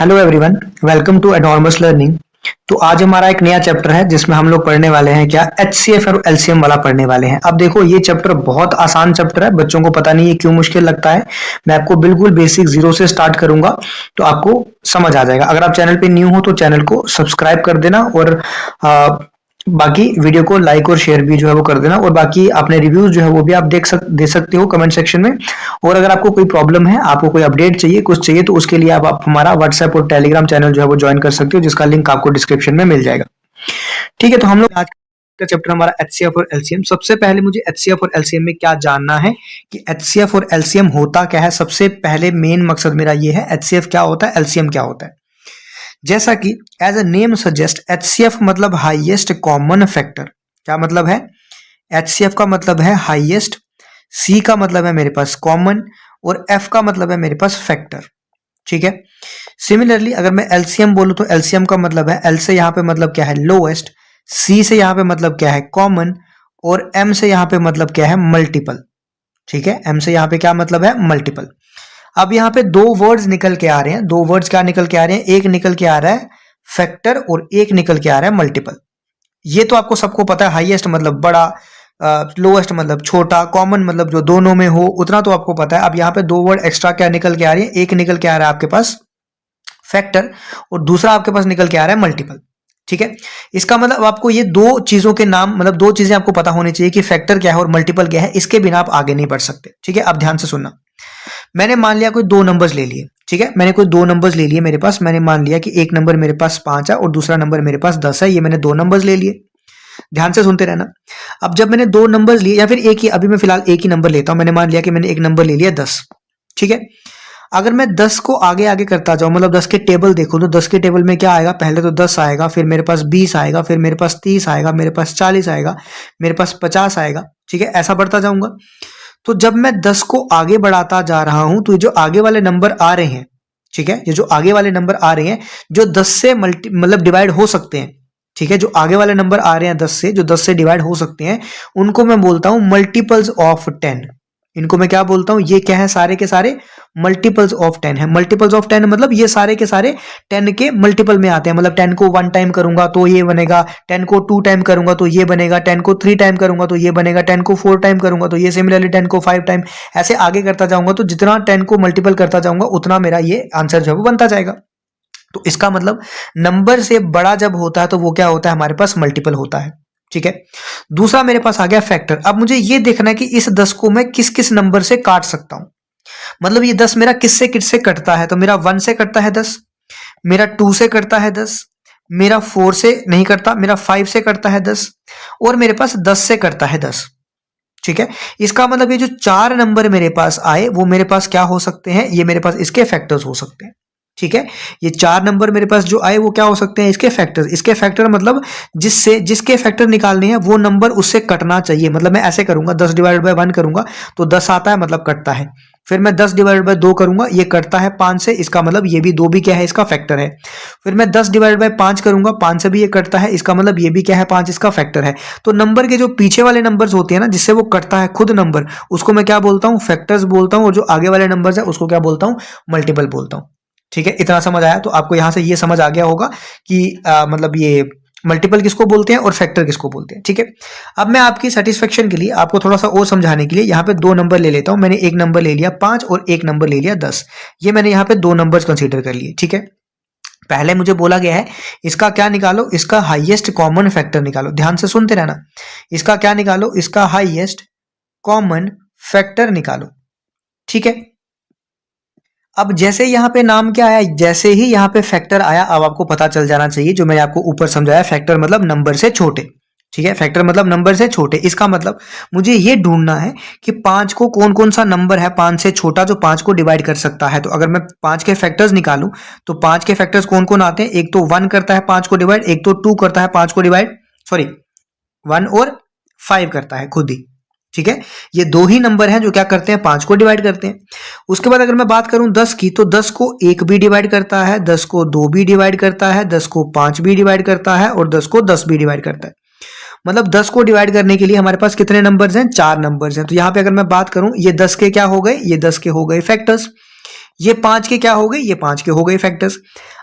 Hello everyone, welcome to enormous learning. तो आज हमारा एक नया चैप्टर है जिसमें हम लोग पढ़ने वाले हैं क्या एचसीएफ और एलसीएम वाला पढ़ने वाले हैं। अब देखो ये चैप्टर बहुत आसान चैप्टर है, बच्चों को पता नहीं है क्यों मुश्किल लगता है। मैं आपको बिल्कुल बेसिक जीरो से स्टार्ट करूंगा तो आपको समझ आ जाएगा। अगर आप चैनल पे न्यू हो तो चैनल को सब्सक्राइब कर देना और बाकी वीडियो को लाइक और शेयर भी जो है वो कर देना, और बाकी अपने रिव्यूज जो है वो भी आप दे सकते हो कमेंट सेक्शन में। और अगर आपको कोई प्रॉब्लम है, आपको कोई अपडेट चाहिए, कुछ चाहिए, तो उसके लिए आप हमारा व्हाट्सएप और टेलीग्राम चैनल जो है वो ज्वाइन कर सकते हो, जिसका लिंक आपको डिस्क्रिप्शन में मिल जाएगा। ठीक है, तो हम लोग आज का चैप्टर हमारा एचसीएफ और एलसीएम। सबसे पहले मुझे एचसीएफ और एलसीएम में क्या जानना है कि एचसीएफ और एलसीएम होता क्या है। सबसे पहले मेन मकसद मेरा ये है, एचसीएफ क्या होता है, एलसीएम क्या होता है। जैसा कि as a name suggest, HCF मतलब हाईएस्ट कॉमन फैक्टर। क्या मतलब है? एचसीएफ का मतलब है हाईएस्ट, सी का मतलब है मेरे पास कॉमन, और एफ का मतलब है मेरे पास फैक्टर। ठीक है। सिमिलरली अगर मैं एलसीएम बोलूं तो एलसीएम का मतलब है, एल से यहां पे मतलब क्या है, लोएस्ट, सी से यहां पे मतलब क्या है, कॉमन, और एम से यहां पे मतलब क्या है, मल्टीपल। ठीक है, एम से यहां पे क्या मतलब है, मल्टीपल। अब यहाँ पे दो वर्ड्स निकल के आ रहे हैं। दो वर्ड्स क्या निकल के आ रहे हैं? एक निकल के आ रहा है फैक्टर और एक निकल के आ रहा है मल्टीपल। ये तो आपको सबको पता है, हाईएस्ट मतलब बड़ा, लोएस्ट मतलब छोटा, कॉमन मतलब जो दोनों में हो, उतना तो आपको पता है। अब यहाँ पे दो वर्ड एक्स्ट्रा क्या निकल के आ रही है? एक निकल के आ रहा है आपके पास फैक्टर और दूसरा आपके पास निकल के आ रहा है मल्टीपल। ठीक है, इसका मतलब आपको ये दो चीजों के नाम, मतलब दो चीजें आपको पता होनी चाहिए कि फैक्टर क्या है और मल्टीपल क्या है। इसके बिना आप आगे नहीं बढ़ सकते। ठीक है, अब ध्यान से सुनना। मैंने मान लिया कोई दो नंबर्स ले लिए। ठीक है, मैंने कोई दो नंबर्स ले लिए मेरे पास। मैंने मान लिया कि एक नंबर मेरे पास 5 है और दूसरा नंबर मेरे पास 10 है। ये मैंने दो नंबर्स ले लिए। ध्यान से सुनते रहना। अब जब मैंने दो नंबर्स लिए, या फिर एक ही, अभी मैं फिलहाल एक ही नंबर लेता हूं। मैंने मान लिया कि मैंने एक नंबर ले लिया 10। ठीक है, अगर मैं 10 को आगे आगे करता जाऊं, मतलब 10 के टेबल देखूं, तो 10 के टेबल में क्या आएगा? पहले तो 10 आएगा, फिर मेरे पास 20 आएगा, फिर मेरे पास 30 आएगा, मेरे पास 40 आएगा, मेरे पास 50 आएगा। ठीक है, ऐसा बढ़ता जाऊंगा। तो जब मैं 10 को आगे बढ़ाता जा रहा हूं तो ये जो आगे वाले नंबर आ रहे हैं, ठीक है, ये जो आगे वाले नंबर आ रहे हैं, जो 10 से मतलब डिवाइड हो सकते हैं। ठीक है, जो आगे वाले नंबर आ रहे हैं 10 से, जो 10 से डिवाइड हो सकते हैं, उनको मैं बोलता हूं मल्टीपल्स ऑफ 10। इनको मैं क्या बोलता हूं? ये क्या है? सारे के सारे मल्टीपल्स ऑफ 10 है। मल्टीपल्स ऑफ 10 मतलब ये सारे के सारे 10 के मल्टीपल में आते हैं। मतलब 10 को 1 टाइम करूंगा तो ये बनेगा, 10 को 2 टाइम करूंगा तो ये बनेगा, 10 को 3 टाइम करूंगा तो ये बनेगा, 10 को 4 टाइम करूंगा तो ये, सिमिलरली 10 को 5 टाइम, ऐसे आगे करता जाऊंगा। तो जितना 10 को मल्टीपल करता जाऊंगा उतना मेरा ये आंसर जो है वो बनता जाएगा। तो इसका मतलब नंबर से बड़ा जब होता है तो वो क्या होता है? हमारे पास मल्टीपल होता है। ठीक है, दूसरा मेरे पास आ गया फैक्टर। अब मुझे ये देखना है कि इस 10 को मैं किस किस नंबर से काट सकता हूं। मतलब ये 10 मेरा किससे कटता है? तो मेरा 1 से कटता है 10, मेरा 2 से कटता है 10, मेरा 4 से नहीं कटता, मेरा 5 से कटता है 10, और मेरे पास 10 से कटता है 10। ठीक है, इसका मतलब ये जो चार नंबर मेरे पास आए वो मेरे पास क्या हो सकते हैं? ये मेरे पास इसके फैक्टर्स हो सकते हैं। ठीक है, ये चार नंबर मेरे पास जो आए वो क्या हो सकते हैं? इसके फैक्टर्स। इसके फैक्टर मतलब जिसके फैक्टर निकालने हैं वो नंबर उससे कटना चाहिए। मतलब मैं ऐसे करूंगा, 10 डिवाइड बाय 1 करूंगा तो 10 आता है, मतलब कटता है। फिर मैं 10 डिवाइड बाय 2 करूंगा, ये कटता है 5 से, इसका मतलब ये भी 2 भी क्या है? इसका फैक्टर है। फिर मैं 10 डिवाइड बाय 5 करूंगा, 5 से भी ये कटता है, इसका मतलब ये भी क्या है? 5 इसका फैक्टर है। तो नंबर के जो पीछे वाले नंबर्स होते हैं ना, जिससे वो कटता है खुद नंबर, उसको मैं क्या बोलता हूं? फैक्टर्स बोलता हूं। और जो आगे वाले नंबर्स है उसको क्या बोलता हूं? मल्टीपल बोलता हूं। ठीक है, इतना समझ आया? तो आपको यहां से ये समझ आ गया होगा कि मतलब ये मल्टीपल किसको बोलते हैं और फैक्टर किसको बोलते हैं। ठीक है, अब मैं आपकी सेटिस्फेक्शन के लिए, आपको थोड़ा सा और समझाने के लिए यहाँ पे दो नंबर ले लेता हूं। मैंने एक नंबर ले लिया 5 और एक नंबर ले लिया 10। ये मैंने यहाँ पे दो नंबर्स कंसीडर कर लिए। ठीक है, पहले मुझे बोला गया है इसका क्या निकालो? इसका हाईएस्ट कॉमन फैक्टर निकालो। ध्यान से सुनते रहना। इसका क्या निकालो? इसका हाईएस्ट कॉमन फैक्टर निकालो। ठीक है, अब जैसे यहाँ पे नाम क्या आया, जैसे ही यहाँ पे फैक्टर आया, अब आपको पता चल जाना चाहिए जो मैंने आपको ऊपर समझाया, फैक्टर मतलब नंबर से छोटे। ठीक है, फैक्टर मतलब नंबर से छोटे। इसका मतलब मुझे ये ढूंढना है कि 5 को कौन कौन सा नंबर है 5 से छोटा जो 5 को डिवाइड कर सकता है। तो अगर मैं 5 के फैक्टर्स निकालूं तो 5 के फैक्टर्स कौन कौन आते हैं? एक तो 1 करता है 5 को डिवाइड, एक तो 2 करता है 5 को डिवाइड, सॉरी 1 और 5 करता है खुद ही। ठीक है, ये दो ही नंबर हैं जो क्या करते हैं? 5 को डिवाइड करते हैं। उसके बाद अगर मैं बात करूं 10 की, तो 10 को 1 भी डिवाइड करता है, 10 को 2 भी डिवाइड करता है, 10 को 5 भी डिवाइड करता है, और 10 को 10 भी डिवाइड करता है। मतलब 10 को डिवाइड करने के लिए हमारे पास कितने नंबर्स हैं? 4 नंबर्स हैं। तो यहां पे अगर मैं बात करूं, ये 10 के क्या हो गए? ये 10 के हो गए फैक्टर्स। ये 5 के क्या हो गए, ये 5 के हो गए फैक्टर्स।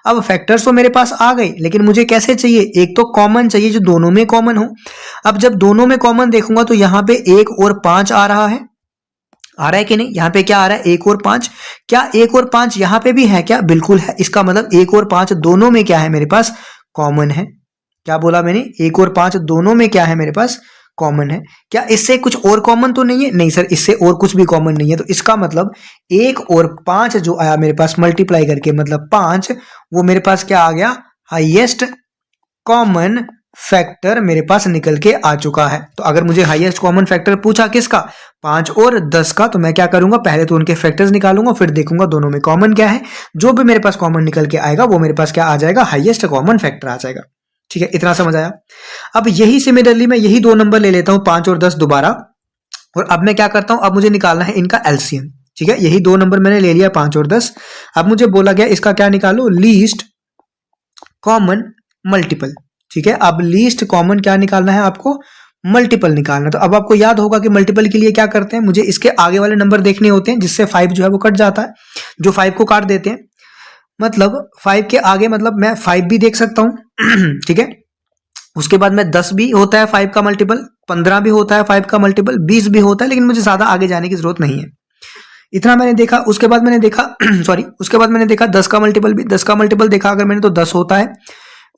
अब फैक्टर्स तो मेरे पास आ गए, लेकिन मुझे कैसे चाहिए, एक तो कॉमन चाहिए जो दोनों में कॉमन हो। अब जब दोनों में कॉमन देखूंगा तो यहाँ पे 1 और 5 आ रहा है कि नहीं, यहाँ पे क्या आ रहा है 1 और 5। क्या 1 और 5 यहाँ पे भी है क्या, बिल्कुल है। इसका मतलब 1 और 5 दोनों में क्या है मेरे पास, कॉमन है। क्या बोला मैंने, 1 और 5 दोनों में क्या है मेरे पास, कॉमन है। क्या इससे कुछ और कॉमन तो नहीं है, नहीं सर इससे और कुछ भी कॉमन नहीं है। तो इसका मतलब 1 और 5 जो आया मेरे पास मल्टीप्लाई करके, मतलब 5, वो मेरे पास क्या आ गया, हाईएस्ट कॉमन फैक्टर मेरे पास निकल के आ चुका है। तो अगर मुझे हाईएस्ट कॉमन फैक्टर पूछा किसका, 5 और 10 का, तो मैं क्या करूंगा, पहले तो उनके फैक्टर्स निकालूंगा, फिर देखूंगा दोनों में कॉमन क्या है। जो भी मेरे पास कॉमन निकल के आएगा वो मेरे पास क्या आ जाएगा, हाईएस्ट कॉमन फैक्टर आ जाएगा। ठीक है, इतना समझ आया। अब यही सिमिलरली मैं यही 2 नंबर ले लेता हूं, 5 और 10 दोबारा, और अब मैं क्या करता हूं, अब मुझे निकालना है इनका एलसीएम। ठीक है, यही 2 नंबर मैंने ले लिया, 5 और 10। अब मुझे बोला गया इसका क्या निकालो, लीस्ट कॉमन मल्टीपल। ठीक है, अब लीस्ट कॉमन क्या निकालना है आपको, मल्टीपल निकालना। तो अब आपको याद होगा कि मल्टीपल के लिए क्या करते हैं, मुझे इसके आगे वाले नंबर देखने होते हैं, जिससे 5 जो है वो कट जाता है, जो 5 को काट देते हैं। मतलब 5 के आगे मतलब मैं 5 भी देख सकता हूं ठीक है, उसके बाद में 10 भी होता है 5 का मल्टीपल, 15 भी होता है 5 का मल्टीपल, 20 भी होता है, लेकिन मुझे ज्यादा आगे जाने की जरूरत नहीं है। इतना मैंने देखा। उसके बाद मैंने देखा सॉरी, उसके बाद मैंने देखा 10 का मल्टीपल भी, 10 का मल्टीपल देखा अगर मैंने तो 10 होता है,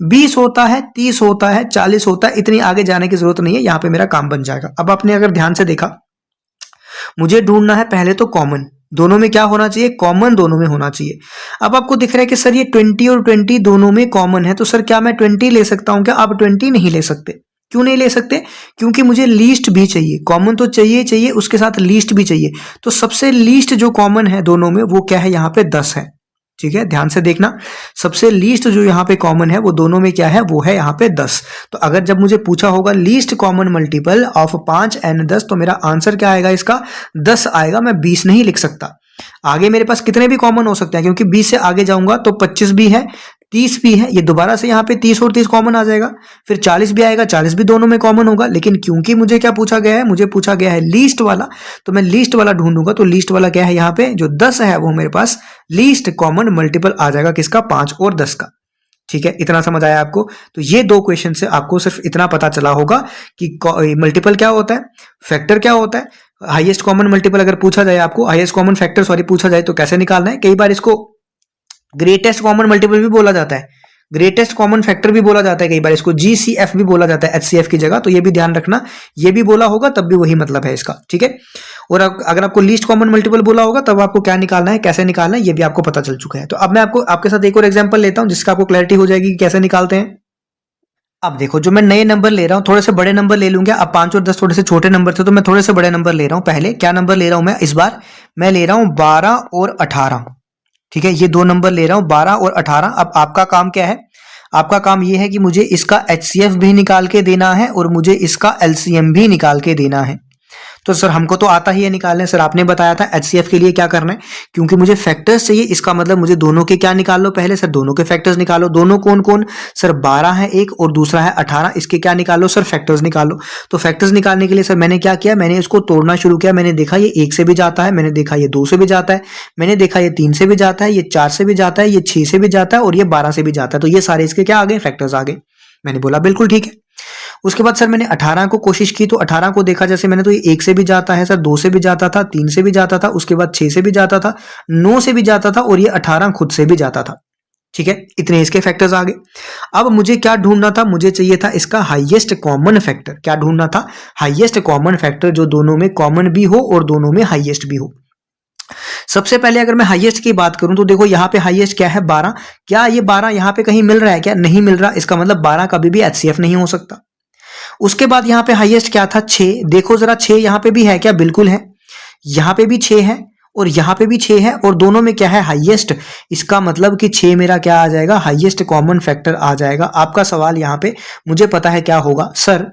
20 होता है, 30 होता है, 40 होता है। इतनी आगे जाने की जरूरत नहीं है, यहां पे मेरा काम बन जाएगा। अब आपने अगर ध्यान से देखा, मुझे ढूंढना है पहले तो कॉमन, दोनों में क्या होना चाहिए, कॉमन दोनों में होना चाहिए। अब आपको दिख रहा है कि सर ये 20 और 20 दोनों में कॉमन है, तो सर क्या मैं 20 ले सकता हूं क्या, आप 20 नहीं ले सकते। क्यों नहीं ले सकते, क्योंकि मुझे लीस्ट भी चाहिए, कॉमन तो चाहिए चाहिए, उसके साथ लीस्ट भी चाहिए। तो सबसे लीस्ट जो कॉमन है दोनों में वो क्या है, यहाँ पे 10 है। ठीक है, ध्यान से देखना, सबसे लीस्ट जो यहाँ पे कॉमन है वो दोनों में क्या है, वो है यहाँ पे 10। तो अगर जब मुझे पूछा होगा least common multiple of 5 and 10, तो मेरा आंसर क्या आएगा, इसका 10 आएगा। मैं 20 नहीं लिख सकता। आगे मेरे पास कितने भी कॉमन हो सकते हैं, क्योंकि 20 से आगे जाऊंगा तो 25 भी है, 30 भी है, ये दोबारा से यहाँ पे 30 और 30 कॉमन आ जाएगा। फिर 40 भी आएगा, 40 भी दोनों में कॉमन होगा। लेकिन क्योंकि मुझे क्या पूछा गया है, मुझे पूछा गया है लीस्ट वाला, तो मैं लीस्ट वाला ढूंढूंगा। तो लीस्ट वाला क्या है, यहाँ पे जो 10 है वो मेरे पास लीस्ट कॉमन मल्टीपल आ जाएगा, किसका, 5 और 10 का। ठीक है, इतना समझ आया आपको। तो ये 2 क्वेश्चन से आपको सिर्फ इतना पता चला होगा कि मल्टीपल क्या होता है, फैक्टर क्या होता है, हाईएस्ट कॉमन मल्टीपल अगर पूछा जाए आपको, हाईएस्ट कॉमन फैक्टर सॉरी पूछा जाए तो कैसे निकालना है। कई बार इसको ग्रेटेस्ट कॉमन मल्टीपल भी बोला जाता है, ग्रेटेस्ट कॉमन फैक्टर भी बोला जाता है, कई बार इसको जीसीएफ भी बोला जाता है, एचसीएफ की जगह। तो ये भी ध्यान रखना, ये भी बोला होगा तब भी वही मतलब है इसका। ठीक है, और अगर आपको लीस्ट कॉमन मल्टीपल बोला होगा तब आपको क्या निकालना है, कैसे निकालना है, ये भी आपको पता चल चुका है। तो अब मैं आपके साथ एक और एग्जांपल लेता हूं, जिसका आपको क्लैरिटी हो जाएगी कि कैसे निकालते हैं। अब देखो, जो मैं नए नंबर ले रहा हूँ, थोड़े से बड़े नंबर ले लूंगा। अब 5 और 10 थोड़े से छोटे नंबर थे, तो मैं थोड़े से बड़े नंबर ले रहा हूँ। पहले क्या नंबर ले रहा हूं मैं इस बार, मैं ले रहा हूं 12 और 18। ठीक है, ये 2 नंबर ले रहा हूं, 12 और 18। अब आपका काम क्या है, आपका काम ये है कि मुझे इसका एचसीएफ भी निकाल के देना है और मुझे इसका एलसीएम भी निकाल के देना है। तो सर हमको तो आता ही है निकालने, सर आपने बताया था एचसीएफ के लिए क्या करना है, क्योंकि मुझे फैक्टर्स चाहिए। इसका मतलब मुझे दोनों के क्या निकाल लो पहले, सर दोनों के फैक्टर्स निकालो। दोनों कौन कौन, सर 12 है एक और दूसरा है 18, इसके क्या निकालो, सर फैक्टर्स निकालो। तो फैक्टर्स निकालने के लिए सर मैंने क्या किया, मैंने इसको तोड़ना शुरू किया। मैंने देखा ये 1 से भी जाता है, मैंने देखा ये 2 से भी जाता है, मैंने देखा ये 3 से भी जाता है, ये 4 से भी जाता है, ये 6 से भी जाता है और ये 12 से भी जाता है। तो ये सारे इसके क्या आ गए, फैक्टर्स आ गए। मैंने बोला बिल्कुल ठीक है। उसके बाद सर मैंने 18 को कोशिश की, तो 18 को देखा, जैसे मैंने तो ये 1 से भी जाता है सर, 2 से भी जाता था, 3 से भी जाता था, उसके बाद 6 से भी जाता था, 9 से भी जाता था और ये 18 खुद से भी जाता था। ठीक है, इतने इसके फैक्टर्स आ गए। अब मुझे क्या ढूंढना था, मुझे चाहिए था इसका हाईएस्ट कॉमन फैक्टर। क्या ढूंढना था, हाईएस्ट कॉमन फैक्टर जो दोनों में कॉमन भी हो और दोनों में हाईएस्ट भी हो। सबसे पहले अगर मैं हाईएस्ट की बात करूं तो देखो यहाँ पे हाईएस्ट क्या है, 12। क्या ये 12 यहाँ पे कहीं मिल रहा है क्या, नहीं मिल रहा। इसका मतलब 12 कभी भी एचसीएफ नहीं हो सकता। उसके बाद यहाँ पे हाईएस्ट क्या था, 6। देखो जरा 6 यहाँ पे भी है क्या, बिल्कुल है। यहाँ पे भी 6 है और यहाँ पे भी 6 है और दोनों में क्या है, हाईएस्ट। इसका मतलब कि 6 मेरा क्या आ जाएगा, हाईएस्ट कॉमन फैक्टर आ जाएगा। आपका सवाल यहाँ पे मुझे पता है क्या होगा, सर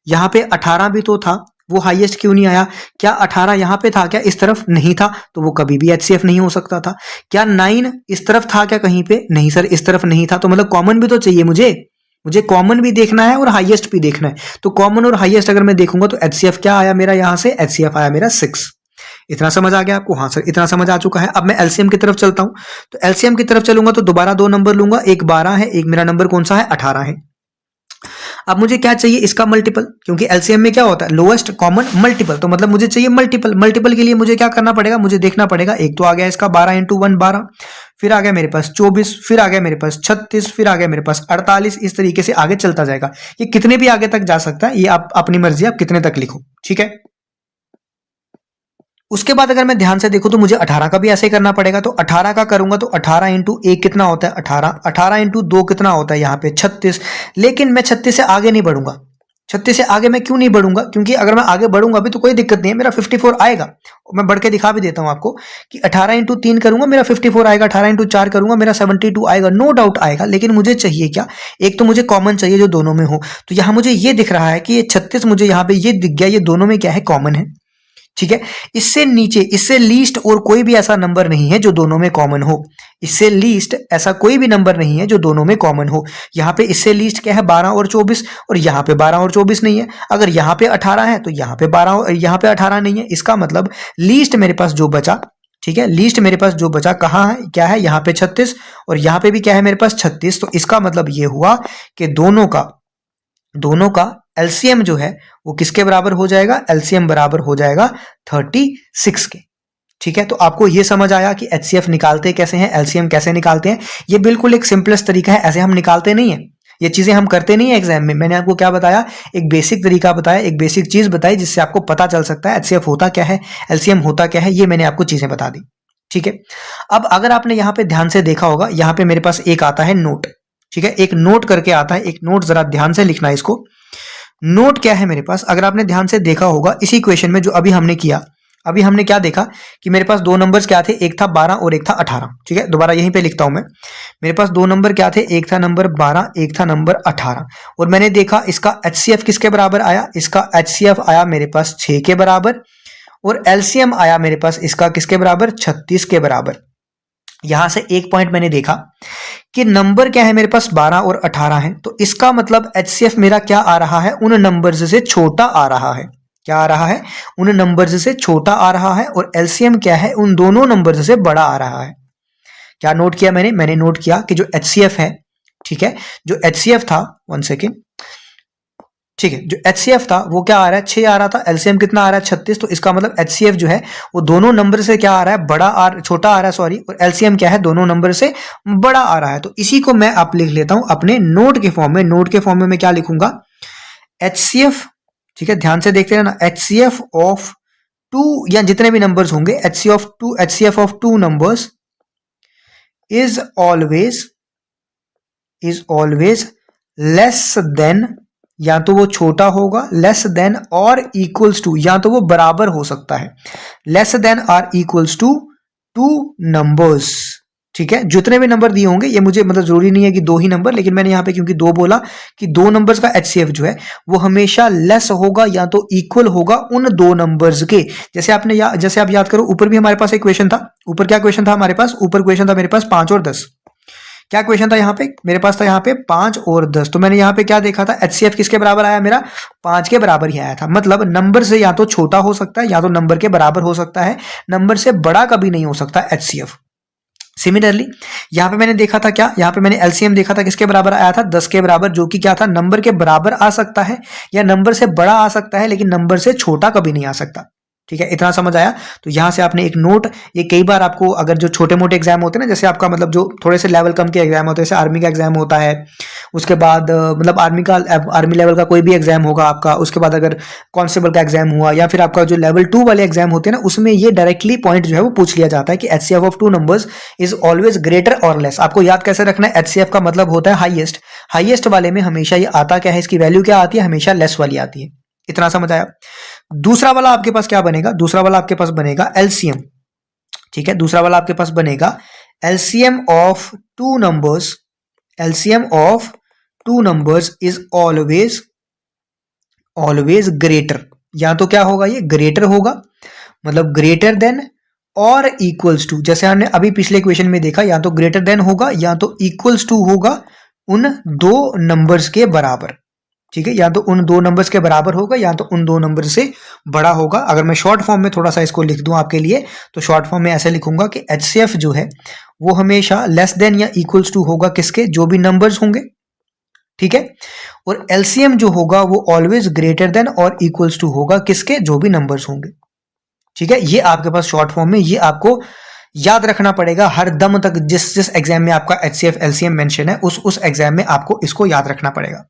यहाँ पे 18 भी तो था, वो हाईएस्ट क्यों नहीं आया। क्या 18 यहाँ पे था क्या, इस तरफ नहीं था, तो वो कभी भी एचसीएफ नहीं हो सकता था। क्या 9 इस तरफ था क्या कहीं पे, नहीं सर इस तरफ नहीं था। तो मतलब कॉमन भी तो चाहिए मुझे कॉमन भी देखना है और हाईएस्ट भी देखना है। तो कॉमन और हाईएस्ट अगर मैं देखूंगा तो एचसीएफ क्या आया मेरा, यहां से एचसीएफ आया मेरा 6। इतना समझ आ गया आपको? हाँ सर, इतना समझ आ चुका है। अब मैं एलसीएम की तरफ चलता हूं। तो एलसीएम की तरफ चलूंगा तो दोबारा दो नंबर लूंगा, एक 12 है, एक मेरा नंबर कौन सा है, 18 है। अब मुझे क्या चाहिए, इसका मल्टीपल, क्योंकि एलसीएम में क्या होता है, लोएस्ट कॉमन मल्टीपल, तो मतलब मुझे चाहिए मल्टीपल। मल्टीपल के लिए मुझे क्या करना पड़ेगा, मुझे देखना पड़ेगा, एक तो आ गया इसका 12 इंटू 1 12, फिर आ गया मेरे पास 24, फिर आ गया मेरे पास 36, फिर आ गया मेरे पास 48, इस तरीके से आगे चलता जाएगा। ये कितने भी आगे तक जा सकता है, ये आप अपनी मर्जी, आप कितने तक लिखो, ठीक है। उसके बाद अगर मैं ध्यान से देखूं तो मुझे 18 का भी ऐसे ही करना पड़ेगा। तो 18 का करूंगा तो 18 इंटू 1 कितना होता है, 18, 18 इंटू 2 कितना होता है यहाँ पे 36। लेकिन मैं 36 से आगे नहीं बढ़ूंगा। 36 से आगे मैं क्यों नहीं बढ़ूंगा, क्योंकि अगर मैं आगे बढ़ूंगा भी तो कोई दिक्कत नहीं है, मेरा 54 आएगा। मैं बढ़ के दिखा भी देता हूं आपको कि 18 इंटू 3 करूंगा मेरा 54 आएगा, 18 इंटू 4 करूंगा मेरा 72 आएगा, नो डाउट आएगा। लेकिन मुझे चाहिए क्या, एक तो मुझे कॉमन चाहिए जो दोनों में हो। तो यहाँ मुझे ये दिख रहा है कि ये 36 मुझे यहाँ पे ये दिख गया, ये दोनों में क्या है, कॉमन है, ठीक है। इससे नीचे, इससे लीस्ट और कोई भी ऐसा नंबर नहीं है जो दोनों में कॉमन हो। इससे लीस्ट ऐसा कोई भी नंबर नहीं है जो दोनों में कॉमन हो। यहाँ पे इससे लीस्ट क्या है, 12 और 24, और यहाँ पे 12 और 24 नहीं है। अगर यहाँ पे 18 है तो यहाँ पे 12 और यहाँ पे 18 नहीं है। इसका मतलब लीस्ट मेरे पास जो बचा, ठीक है, लीस्ट मेरे पास जो बचा कहाँ है, क्या है, यहाँ पे 36, और यहाँ पे भी क्या है मेरे पास 36। तो इसका मतलब ये हुआ कि दोनों का एलसीएम जो है वो किसके बराबर हो जाएगा, एलसीएम बराबर हो जाएगा 36 के, ठीक है। तो आपको ये समझ आया कि एचसीएफ निकालते कैसे हैं, एलसीएम कैसे निकालते हैं। ये बिल्कुल एक सिंपलेस्ट तरीका है, ऐसे हम निकालते नहीं है, ये चीजें हम करते नहीं है एग्जाम में। मैंने आपको क्या बताया, एक बेसिक तरीका बताया, एक बेसिक चीज बताई जिससे आपको पता चल सकता है एचसीएफ होता क्या है, एलसीएम होता क्या है, ये मैंने आपको चीजें बता दी, ठीक है। अब अगर आपने यहाँ पे ध्यान से देखा होगा, यहाँ पे मेरे पास एक आता है नोट, ठीक है, एक नोट करके आता है, एक नोट जरा ध्यान से लिखना है इसको। नोट क्या है मेरे पास, अगर आपने ध्यान से देखा होगा इसी क्वेश्चन में जो अभी हमने किया, अभी हमने क्या देखा कि मेरे पास दो नंबर्स क्या थे, एक था 12 और एक था 18, ठीक है। दोबारा यहीं पे लिखता हूं मैं, मेरे पास दो नंबर क्या थे, एक था नंबर 12, एक था नंबर 18, और मैंने देखा इसका एचसीएफ किसके बराबर आया, इसका एचसीएफ आया मेरे पास 6 के बराबर, और एलसीएम आया मेरे पास इसका किसके बराबर, 36 के बराबर। यहां से एक पॉइंट मैंने देखा कि नंबर क्या है मेरे पास 12 और 18 है, तो इसका मतलब एचसीएफ मेरा क्या आ रहा है, उन नंबर्स से छोटा आ रहा है। क्या आ रहा है, उन नंबर्स से छोटा आ रहा है, और एलसीएम क्या है, उन दोनों नंबर्स से बड़ा आ रहा है। क्या नोट किया मैंने नोट किया कि जो एचसीएफ है, ठीक है, जो एचसीएफ था, 1 सेकेंड, ठीक है, जो एचसीएफ था वो क्या आ रहा है, 6 आ रहा था, एलसीएम कितना आ रहा है 36, तो इसका मतलब एचसीएफ जो है वो दोनों नंबर से क्या आ रहा है, छोटा आ रहा है, सॉरी, और एलसीएम क्या है, दोनों नंबर से बड़ा आ रहा है। तो इसी को मैं आप लिख लेता हूं अपने नोट के फॉर्म में। नोट के फॉर्म में मैं क्या लिखूंगा, एचसीएफ, ठीक है, ध्यान से देखते रहना, एचसीएफ ऑफ टू, या जितने भी नंबर्स होंगे, HCF of two numbers is always less than, या तो वो छोटा होगा, लेस देन और इक्वल्स टू, या तो वो बराबर हो सकता है, लेस देन और इक्वल्स टू टू नंबर्स, ठीक है। जितने भी नंबर दिए होंगे, ये मुझे मतलब जरूरी नहीं है कि दो ही नंबर, लेकिन मैंने यहाँ पे क्योंकि दो बोला कि दो नंबर्स का एचसीएफ जो है वो हमेशा लेस होगा या तो इक्वल होगा उन दो नंबर्स के। जैसे जैसे आप याद करो, ऊपर भी हमारे पास एक क्वेश्चन था, ऊपर क्या क्वेश्चन था हमारे पास, ऊपर क्वेश्चन था मेरे पास 5 और 10। क्या क्वेश्चन था यहाँ पे, मेरे पास था यहाँ पे 5 और 10, तो मैंने यहाँ पे क्या देखा था, एचसीएफ किसके बराबर आया मेरा, 5 के बराबर ही आया था। मतलब नंबर से या तो छोटा हो सकता है या तो नंबर के बराबर हो सकता है, नंबर से बड़ा कभी नहीं हो सकता एचसीएफ। सिमिलरली यहाँ पे मैंने देखा था क्या, यहाँ पे मैंने एलसीएम देखा था किसके बराबर आया था, 10 के बराबर, जो कि क्या था, नंबर के बराबर आ सकता है या नंबर से बड़ा आ सकता है, लेकिन नंबर से छोटा कभी नहीं आ सकता, ठीक है। इतना समझ आया। तो यहां से आपने एक नोट, ये कई बार आपको अगर जो छोटे मोटे एग्जाम होते हैं ना, जैसे आपका मतलब जो थोड़े से लेवल कम के एग्जाम होते हैं, जैसे आर्मी का एग्जाम होता है, उसके बाद मतलब आर्मी लेवल का कोई भी एग्जाम होगा आपका, उसके बाद अगर कांस्टेबल का एग्जाम हुआ, या फिर आपका जो लेवल 2 वाले एग्जाम होते हैं ना, उसमें ये डायरेक्टली पॉइंट जो है वो पूछ लिया जाता है कि HCF of two numbers is always greater और लेस। आपको याद कैसे रखना है, एचसीएफ का मतलब होता है हाईएस्ट, हाईएस्ट वाले में हमेशा ये आता क्या है, इसकी वैल्यू क्या आती है, हमेशा लेस वाली आती है। इतना समझ आया। दूसरा वाला आपके पास क्या बनेगा, दूसरा वाला आपके पास बनेगा एलसीएम, ठीक है। दूसरा वाला आपके पास बनेगा LCM of two numbers, LCM of two numbers is always greater, या तो क्या होगा, ये ग्रेटर होगा, मतलब ग्रेटर देन और इक्वल्स टू, जैसे हमने अभी पिछले क्वेश्चन में देखा, या तो ग्रेटर देन होगा या तो इक्वल्स टू होगा उन दो नंबर्स के बराबर, ठीक है, या तो उन दो नंबर्स के बराबर होगा या तो उन दो नंबर से बड़ा होगा। अगर मैं शॉर्ट फॉर्म में थोड़ा सा इसको लिख दूं आपके लिए, तो शॉर्ट फॉर्म में ऐसे लिखूंगा कि HCF जो है वो हमेशा लेस देन या इक्वल्स टू होगा किसके, जो भी नंबर्स होंगे, ठीक है। और LCM जो होगा वो ऑलवेज ग्रेटर देन और इक्वल्स टू होगा किसके, जो भी नंबर्स होंगे, ठीक है। ये आपके पास शॉर्ट फॉर्म में, ये आपको याद रखना पड़ेगा हर दम तक। जिस जिस एग्जाम में आपका HCF LCM मेंशन है, उस एग्जाम में आपको इसको याद रखना पड़ेगा।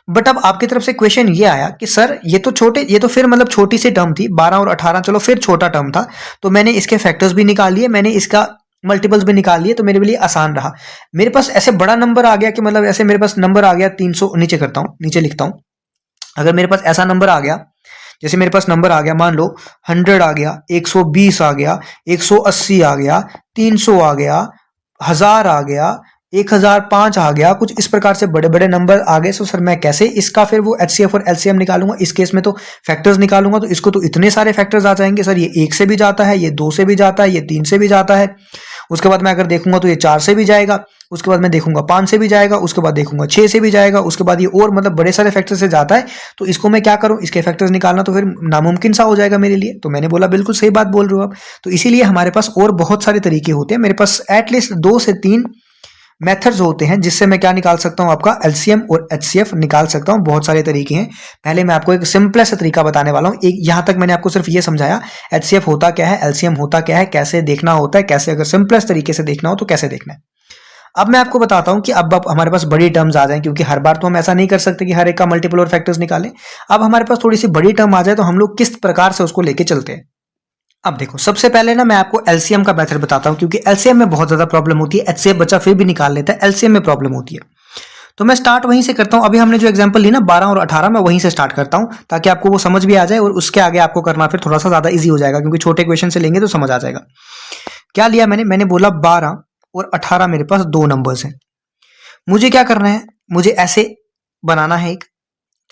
बट अब आपकी तरफ से क्वेश्चन ये आया कि सर ये तो फिर मतलब छोटी सी टर्म थी, 12 और 18 चलो फिर छोटा टर्म था, तो मैंने इसके फैक्टर्स भी निकाल लिए, मैंने इसका मल्टीपल्स भी निकाल लिए, तो मेरे लिए आसान रहा। मेरे पास ऐसे बड़ा नंबर आ गया कि मतलब ऐसे मेरे पास नंबर आ गया 300, नीचे करता हूं, नीचे लिखता हूं। अगर मेरे पास ऐसा नंबर आ गया, जैसे मेरे पास नंबर आ गया, मान लो 100 आ गया, 120 आ गया, 180 आ गया, 300 आ गया, 1000 आ गया, 1005 आ गया, कुछ इस प्रकार से बड़े बड़े नंबर आ गए। तो सर मैं कैसे इसका फिर वो HCF और LCM निकालूंगा? इस केस में तो फैक्टर्स निकालूंगा, तो इसको तो इतने सारे फैक्टर्स आ जाएंगे सर, ये 1 से भी जाता है, ये 2 से भी जाता है, ये 3 से भी जाता है, उसके बाद मैं अगर देखूंगा तो ये 4 से भी जाएगा, उसके बाद मैं देखूंगा 5 से भी जाएगा, उसके बाद देखूंगा 6 से भी जाएगा, उसके बाद ये और मतलब बड़े सारे फैक्टर से जाता है। तो इसको मैं क्या करूं, इसके फैक्टर्स निकालना तो फिर नामुमकिन सा हो जाएगा मेरे लिए। तो मैंने बोला बिल्कुल सही बात बोल रहे हो आप। तो इसीलिए हमारे पास और बहुत सारे तरीके होते हैं, मेरे पास एटलीस्ट 2 से 3 मेथड्स होते हैं जिससे मैं क्या निकाल सकता हूं, आपका LCM और HCF निकाल सकता हूं। बहुत सारे तरीके हैं, पहले मैं आपको एक सिंपलेस्ट तरीका बताने वाला हूं। एक यहां तक मैंने आपको सिर्फ ये समझाया HCF होता क्या है, LCM होता क्या है, कैसे देखना होता है, कैसे अगर सिंपलेस्ट तरीके से देखना हो तो कैसे देखना है। अब मैं आपको बताता हूं कि अब हमारे पास बड़ी टर्म्स आ जाएं, क्योंकि हर बार तो हम ऐसा नहीं कर सकते कि हर एक का मल्टीपल और फैक्टर्स निकालें। अब हमारे पास थोड़ी सी बड़ी टर्म आ जाए तो हम लोग किस प्रकार से उसको लेके चलते हैं। अब देखो, सबसे पहले ना मैं आपको LCM का मेथड बताता हूं, क्योंकि LCM में बहुत ज्यादा प्रॉब्लम होती है। HCF बच्चा फिर भी निकाल लेता है, LCM में प्रॉब्लम होती है। तो मैं स्टार्ट वहीं से करता हूं। अभी हमने जो एग्जांपल ली ना 12 और 18, मैं वहीं से स्टार्ट करता हूं ताकि आपको वो समझ भी आ जाए, और उसके आगे आपको करना फिर थोड़ा सा ज्यादा इजी हो जाएगा, क्योंकि छोटे क्वेश्चन से लेंगे तो समझ आ जाएगा। क्या लिया मैंने बोला 12 और 18 मेरे पास दो नंबर्स हैं। मुझे क्या करना है, मुझे ऐसे बनाना है एक,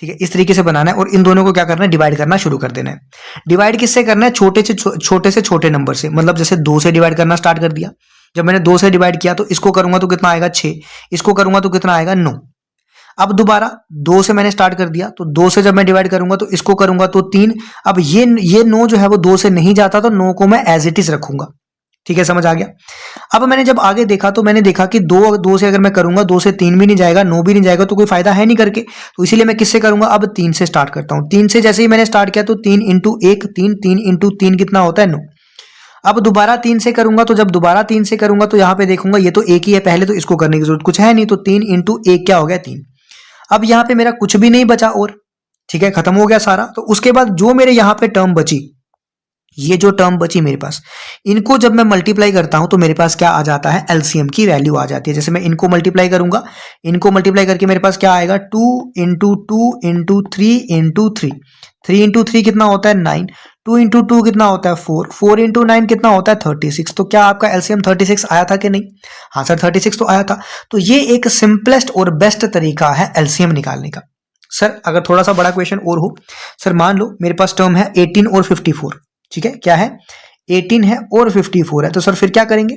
ठीक है, इस तरीके से बनाना है, और इन दोनों को क्या करना है, डिवाइड करना शुरू कर देना है। डिवाइड किससे करना है, छोटे से छोटे नंबर से। मतलब जैसे 2 से डिवाइड करना स्टार्ट कर दिया, जब मैंने 2 से डिवाइड किया तो इसको करूंगा तो कितना आएगा 6, इसको करूंगा तो कितना आएगा 9। अब दोबारा 2 से मैंने स्टार्ट कर दिया, तो 2 से जब मैं डिवाइड करूंगा तो इसको करूंगा तो 3। अब ये 9 जो है वो 2 से नहीं जाता, तो 9 को मैं एज इट इज रखूंगा, ठीक है, समझ आ गया। अब मैंने जब आगे देखा तो मैंने देखा कि 2 से अगर मैं करूंगा, 2 से 3 भी नहीं जाएगा, 9 भी नहीं जाएगा, तो कोई फायदा है नहीं करके। तो इसीलिए मैं किससे करूंगा, अब 3 से स्टार्ट करता हूं। 3 से जैसे ही मैंने स्टार्ट किया तो 3 इंटू 1 3, 3 इंटू 3 कितना होता है 9। अब दोबारा 3 से करूंगा, तो जब दोबारा 3 से करूंगा तो यहां पे देखूंगा ये तो एक ही है पहले, तो इसको करने की जरूरत कुछ है नहीं, तो 3 इंटू 1 क्या हो गया 3। अब यहां पे मेरा कुछ भी नहीं बचा, और ठीक है, खत्म हो गया सारा। तो उसके बाद जो मेरे यहां पे टर्म बची, ये जो टर्म बची मेरे पास, इनको जब मैं मल्टीप्लाई करता हूं तो मेरे पास क्या आ जाता है, LCM की वैल्यू आ जाती है। जैसे मैं इनको मल्टीप्लाई करूंगा, इनको मल्टीप्लाई करके मेरे पास क्या आएगा, 2 इंटू 2 इंटू 3 इंटू 3, 3 इंटू 3 कितना होता है 9, 2 इंटू 2 कितना होता है 4, 4 इंटू 9 कितना होता है 36। तो क्या आपका LCM 36 आया था कि नहीं? हाँ सर 36 तो आया था। तो ये एक सिंपलेस्ट और बेस्ट तरीका है LCM निकालने का। सर अगर थोड़ा सा बड़ा क्वेश्चन और हो, सर मान लो मेरे पास टर्म है 18 और 54, ठीक है, क्या है 18 है और 54 है, तो सर फिर क्या करेंगे,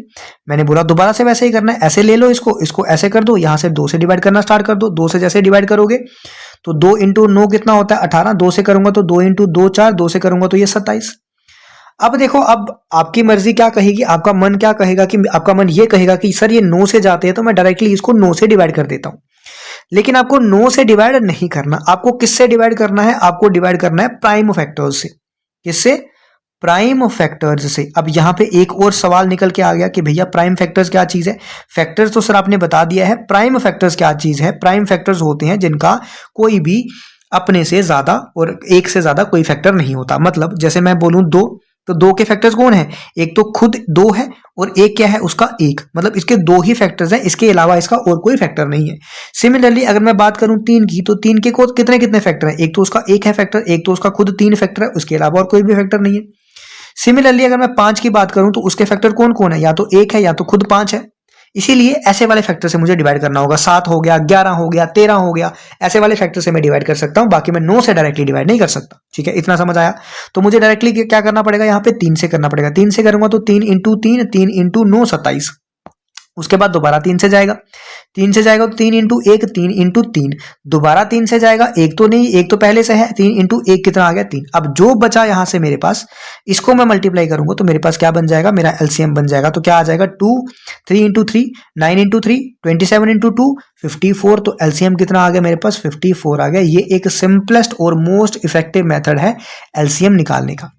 मैंने बोला दोबारा से वैसे ही करना है, ऐसे ले लो इसको ऐसे कर दो, यहां से 2 से डिवाइड करना स्टार्ट कर दो। 2 से जैसे डिवाइड करोगे तो 2 इंटू 9 कितना होता है 18, 2 से करूंगा तो 2 इंटू 2 4, 2 से करूंगा तो ये 27। अब देखो, अब आपकी मर्जी क्या कहेगी, आपका मन क्या कहेगा, कि आपका मन ये कहेगा कि सर ये 9 से जाते हैं तो मैं डायरेक्टली इसको 9 से डिवाइड कर देता हूं। लेकिन आपको 9 से डिवाइड नहीं करना, आपको किससे डिवाइड करना है, आपको डिवाइड करना है प्राइम फैक्टर्स से। किससे? प्राइम फैक्टर्स से। अब यहां पे एक और सवाल निकल के आ गया कि भैया प्राइम फैक्टर्स क्या चीज है। फैक्टर्स तो सर आपने बता दिया है, प्राइम फैक्टर्स क्या चीज है। प्राइम फैक्टर्स होते हैं जिनका कोई भी अपने से ज्यादा और एक से ज्यादा कोई फैक्टर नहीं होता। मतलब जैसे मैं बोलूं 2, तो 2 के फैक्टर्स कौन है, एक तो खुद 2 है और एक क्या है उसका 1, मतलब इसके 2 ही फैक्टर्स हैं, इसके अलावा इसका और कोई फैक्टर नहीं है। सिमिलरली अगर मैं बात करूं 3 की, तो 3 के को कितने कितने फैक्टर हैं, एक तो उसका 1 है फैक्टर, एक तो उसका खुद 3 फैक्टर है, उसके अलावा और कोई भी फैक्टर नहीं है। सिमिलरली अगर मैं 5 की बात करूं तो उसके फैक्टर कौन कौन है, या तो 1 है या तो खुद 5 है। इसीलिए ऐसे वाले फैक्टर से मुझे डिवाइड करना होगा। 7 हो गया, 11 हो गया, 13 हो गया, ऐसे वाले फैक्टर से मैं डिवाइड कर सकता हूं, बाकी मैं 9 से डायरेक्टली डिवाइड नहीं कर सकता। ठीक है, इतना समझ आया। तो मुझे डायरेक्टली क्या करना पड़ेगा, यहाँ पे 3 से करना पड़ेगा। 3 से करूंगा तो 3 इंटू 3, 3 इंटू 9 27, उसके बाद दोबारा 3 से जाएगा, 3 से जाएगा तो 3 इंटू 1, 3 इंटू 3, दोबारा 3 से जाएगा, एक तो नहीं, एक तो पहले से है, 3 इंटू 1 कितना आ गया 3। अब जो बचा यहां से मेरे पास, इसको मैं मल्टीप्लाई करूंगा तो मेरे पास क्या बन जाएगा, मेरा एलसीएम बन जाएगा। तो क्या आ जाएगा 2, 3 इंटू 3, 9 इंटू 3, 27 इंटू 2, 54। तो एलसीएम कितना आ गया मेरे पास, 54 आ गया। ये एक सिंपलेस्ट और मोस्ट इफेक्टिव मेथड है एलसीएम निकालने का।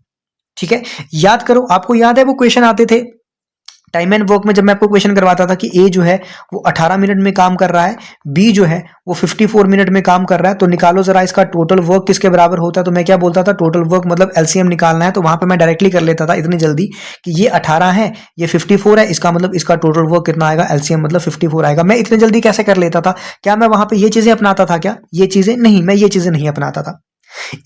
ठीक है, याद करो, आपको याद है वो क्वेश्चन आते थे टाइम एंड वर्क में, जब मैं आपको क्वेश्चन करवाता था कि ए जो है वो 18 मिनट में काम कर रहा है, बी जो है वो 54 मिनट में काम कर रहा है, तो निकालो जरा इसका टोटल वर्क किसके बराबर होता है। तो मैं क्या बोलता था, टोटल वर्क मतलब एलसीएम निकालना है, तो वहां पे मैं डायरेक्टली कर लेता था इतनी जल्दी कि ये 18 है, ये 54 है, इसका मतलब इसका टोटल वर्क कितना आएगा, एलसीएम मतलब 54 आएगा। मैं इतनी जल्दी कैसे कर लेता था? क्या मैं वहां पे ये चीजें अपनाता था क्या? ये चीजें नहीं, मैं ये चीजें नहीं अपनाता था।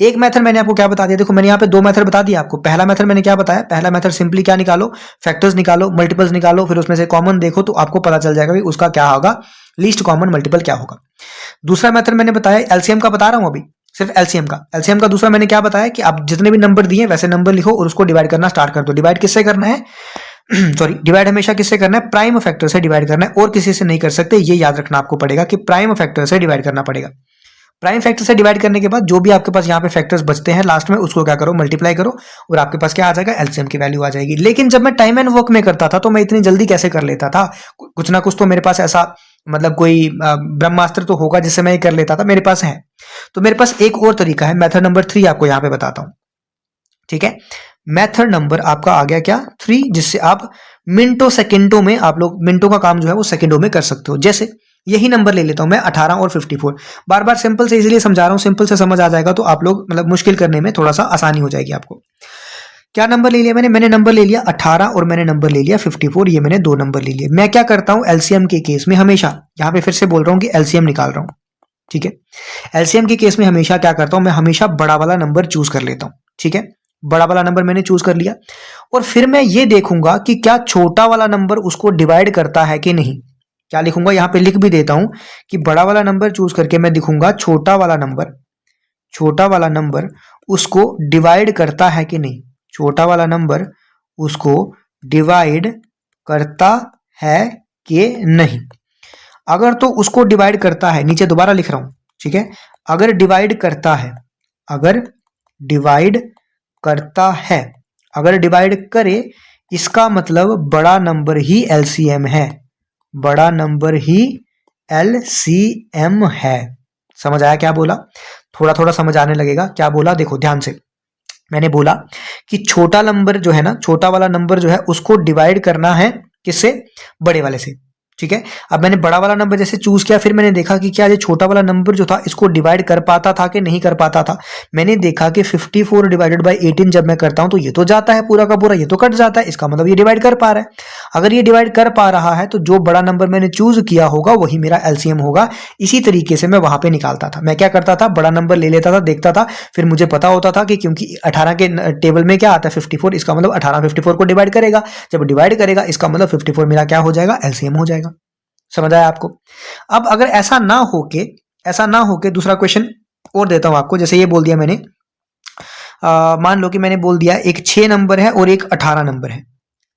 एक मेथड मैंने आपको क्या बता दिया, देखो मैंने यहाँ पे दो मेथड बता दिया आपको। पहला मेथड मैंने क्या बताया, पहला मेथड सिंपली क्या निकालो, फैक्टर्स निकालो, मल्टीपल्स निकालो, फिर उसमें से कॉमन देखो तो आपको पता चल जाएगा कि उसका क्या होगा, लीस्ट कॉमन मल्टीपल क्या होगा। दूसरा मेथड मैंने बताया एलसीएम का, बता रहा हूं अभी सिर्फ एलसीएम का। एलसीएम का दूसरा मैंने क्या बताया कि आप जितने भी नंबर दिए वैसे नंबर लिखो और उसको डिवाइड करना स्टार्ट कर दो। डिवाइड किससे करना है सॉरी, डिवाइड हमेशा किससे करना है, प्राइम फैक्टर से डिवाइड करना है, और किसी से नहीं कर सकते। ये याद रखना आपको पड़ेगा कि प्राइम फैक्टर से डिवाइड करना पड़ेगा। प्राइम फैक्टर से डिवाइड करने के बाद जो भी आपके पास यहाँ पे फैक्टर्स बचते हैं लास्ट में, उसको क्या करो, मल्टीप्लाई करो, और आपके पास क्या आ जाएगा, एलसीएम की वैल्यू आ जाएगी। लेकिन जब मैं टाइम एंड वर्क में करता था तो मैं इतनी जल्दी कैसे कर लेता था, कुछ ना कुछ तो मेरे पास ऐसा मतलब कोई ब्रह्मास्त्र तो होगा जिससे मैं ये कर लेता था, मेरे पास है। तो मेरे पास एक और तरीका है, मेथड नंबर 3 आपको यहाँ पे बताता हूँ। ठीक है, मेथड नंबर आपका आ गया क्या, 3, जिससे आप मिनटों सेकंडों में, आप लोग मिनटों का काम जो है वो सेकंडों में कर सकते हो। जैसे यही नंबर ले लेता हूं मैं 18 और 54, बार बार सिंपल से इसलिए समझा रहा हूं, सिंपल से समझ आ जाएगा तो आप लोग मतलब मुश्किल करने में थोड़ा सा आसानी हो जाएगी आपको। क्या नंबर ले लिया मैंने नंबर ले लिया 18 और मैंने नंबर ले लिया 54, ये मैंने दो नंबर ले लिए। मैं क्या करता हूं एलसीएम के केस में, हमेशा यहां पे फिर से बोल रहा हूं कि एलसीएम निकाल रहा हूं। ठीक है, एलसीएम के केस में हमेशा क्या करता हूं, मैं हमेशा बड़ा वाला नंबर चूज कर लेता हूं। ठीक है, बड़ा वाला नंबर मैंने चूज कर लिया, और फिर मैं ये देखूंगा कि क्या छोटा वाला नंबर उसको डिवाइड करता है कि नहीं। क्या लिखूंगा, यहां पे लिख भी देता हूं कि बड़ा वाला नंबर चूज करके मैं दिखूंगा छोटा वाला नंबर उसको डिवाइड करता है कि नहीं, छोटा वाला नंबर उसको डिवाइड करता है कि नहीं। अगर तो उसको डिवाइड करता है, नीचे दोबारा लिख रहा हूं, ठीक है, अगर डिवाइड करता है, अगर डिवाइड करता है, अगर डिवाइड करे, इसका मतलब बड़ा नंबर ही एलसीएम है, बड़ा नंबर ही एलसीएम है। समझ आया क्या बोला, थोड़ा थोड़ा समझ आने लगेगा क्या बोला। देखो ध्यान से, मैंने बोला कि छोटा नंबर जो है ना, छोटा वाला नंबर जो है उसको डिवाइड करना है किससे, बड़े वाले से। ठीक है, अब मैंने बड़ा वाला नंबर जैसे चूज किया, फिर मैंने देखा कि क्या ये छोटा वाला नंबर जो था इसको डिवाइड कर पाता था कि नहीं कर पाता था। मैंने देखा कि 54 डिवाइडेड बाय 18 जब मैं करता हूं तो ये तो जाता है पूरा का पूरा, ये तो कट जाता है, इसका मतलब ये डिवाइड कर पा रहा है। अगर ये डिवाइड कर पा रहा है तो जो बड़ा नंबर मैंने चूज किया होगा वही मेरा एलसीएम होगा। इसी तरीके से मैं वहां पे निकालता था। मैं क्या करता था, बड़ा नंबर ले लेता था, देखता था, फिर मुझे पता होता था कि क्योंकि 18 के टेबल में क्या आता है 54, इसका मतलब 18 54 को डिवाइड करेगा, जब डिवाइड करेगा इसका मतलब 54 मेरा क्या हो जाएगा, एलसीएम हो जाएगा। समझ आया आपको। अब अगर ऐसा ना होके दूसरा क्वेश्चन और देता हूं आपको। जैसे ये बोल दिया मैंने, मान लो कि मैंने बोल दिया एक 6 नंबर है और एक 18 नंबर है।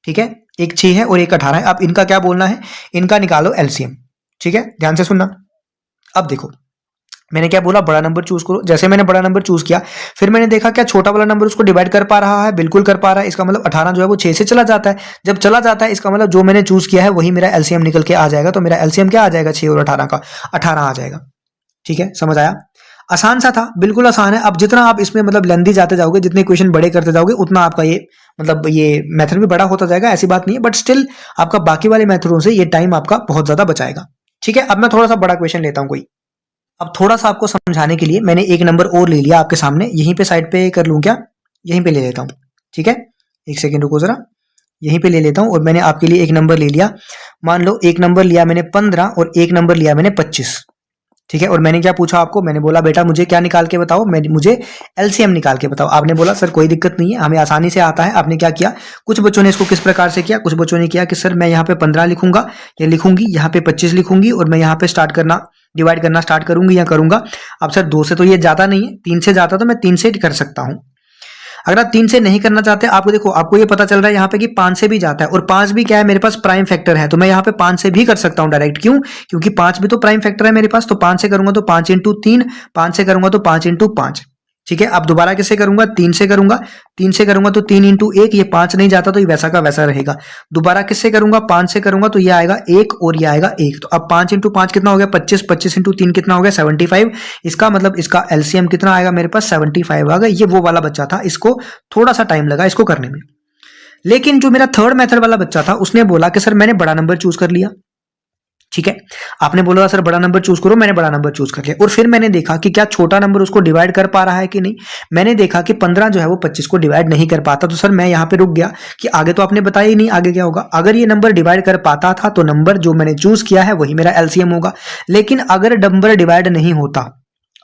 ठीक है, एक 6 है और एक 18 है। अब इनका क्या बोलना है, इनका निकालो एलसीएम। ठीक है, ध्यान से सुनना। अब देखो मैंने क्या बोला, बड़ा नंबर चूज करो। जैसे मैंने बड़ा नंबर चूज किया, फिर मैंने देखा क्या छोटा वाला नंबर उसको डिवाइड कर पा रहा है, बिल्कुल कर पा रहा है। इसका मतलब 18 जो है वो 6 से चला जाता है। जब चला जाता है इसका मतलब जो मैंने चूज किया है वही मेरा एलसीएम निकल के आ जाएगा। तो मेरा एलसीएम क्या आ जाएगा, 6 और 18 का 18 आ जाएगा। ठीक है, समझ आया, आसान सा था, बिल्कुल आसान है। अब जितना आप इसमें मतलब लेंदी जाते जाओगे, जितने क्वेश्चन बड़े करते जाओगे, उतना आपका ये मतलब ये मेथड भी बड़ा होता जाएगा, ऐसी बात नहीं है। बट स्टिल आपका बाकी वाले मेथडों से ये टाइम आपका बहुत ज्यादा बचाएगा। ठीक है, अब मैं थोड़ा सा बड़ा क्वेश्चन लेता हूं कोई। अब थोड़ा सा आपको समझाने के लिए मैंने एक नंबर और ले लिया आपके सामने, यहीं पे साइड पे कर लूं क्या, यहीं पे ले लेता हूं। ठीक है, एक सेकंड रुको जरा, यहीं पे ले लेता हूं। और मैंने आपके लिए एक नंबर ले लिया, मान लो एक नंबर लिया मैंने 15 और एक नंबर लिया मैंने 25। ठीक है, और मैंने क्या पूछा आपको, मैंने बोला बेटा मुझे क्या निकाल के बताओ, मुझे एलसीएम निकाल के बताओ। आपने बोला सर कोई दिक्कत नहीं है, हमें आसानी से आता है। आपने क्या किया, कुछ बच्चों ने इसको किस प्रकार से किया, कुछ बच्चों ने किया कि सर मैं यहाँ पे 15 लिखूंगा या लिखूंगी, यहाँ पे 25 लिखूंगी, और मैं यहाँ पे स्टार्ट करना डिवाइड करना स्टार्ट करूंगी या करूंगा। अब सर 2 से तो ये जाता नहीं है, 3 से जाता तो मैं 3 से कर सकता हूं। अगर आप 3 से नहीं करना चाहते, आपको देखो आपको ये पता चल रहा है यहाँ पे कि 5 से भी जाता है, और 5 भी क्या है मेरे पास प्राइम फैक्टर है, तो मैं यहाँ पे 5 से भी कर सकता हूँ डायरेक्ट। क्यों? क्योंकि 5 भी तो प्राइम फैक्टर है मेरे पास। तो 5 से करूंगा तो 5 इंटू 3, 5 से करूंगा तो 5 इंटू 5। ठीक है, अब दोबारा किससे करूंगा? 3 से करूंगा। 3 से करूंगा तो 3 इंटू 1, ये 5 नहीं जाता तो ये वैसा का वैसा रहेगा। दोबारा किससे करूंगा? 5 से करूंगा तो ये आएगा 1 और ये आएगा 1। तो अब 5 इंटू 5 कितना हो गया? 25। 25 इंटू 3 कितना हो गया? 75। इसका मतलब इसका एलसीएम कितना आएगा मेरे पास? 75 आ गया। ये वो वाला बच्चा था, इसको थोड़ा सा टाइम लगा इसको करने में। लेकिन जो मेरा थर्ड मेथड वाला बच्चा था, उसने बोला कि सर मैंने बड़ा नंबर चूज कर लिया। ठीक है, आपने बोला सर बड़ा नंबर चूज करो, मैंने बड़ा नंबर चूज कर लिया, और फिर मैंने देखा कि क्या छोटा नंबर उसको डिवाइड कर पा रहा है कि नहीं। मैंने देखा कि 15 जो है वो 25 को डिवाइड नहीं कर पाता। तो सर मैं यहाँ पे रुक गया कि आगे तो आपने बताया ही नहीं आगे क्या होगा। अगर ये नंबर डिवाइड कर पाता था तो नंबर जो मैंने चूज किया है वही मेरा एलसीएम होगा। लेकिन अगर नंबर डिवाइड नहीं होता,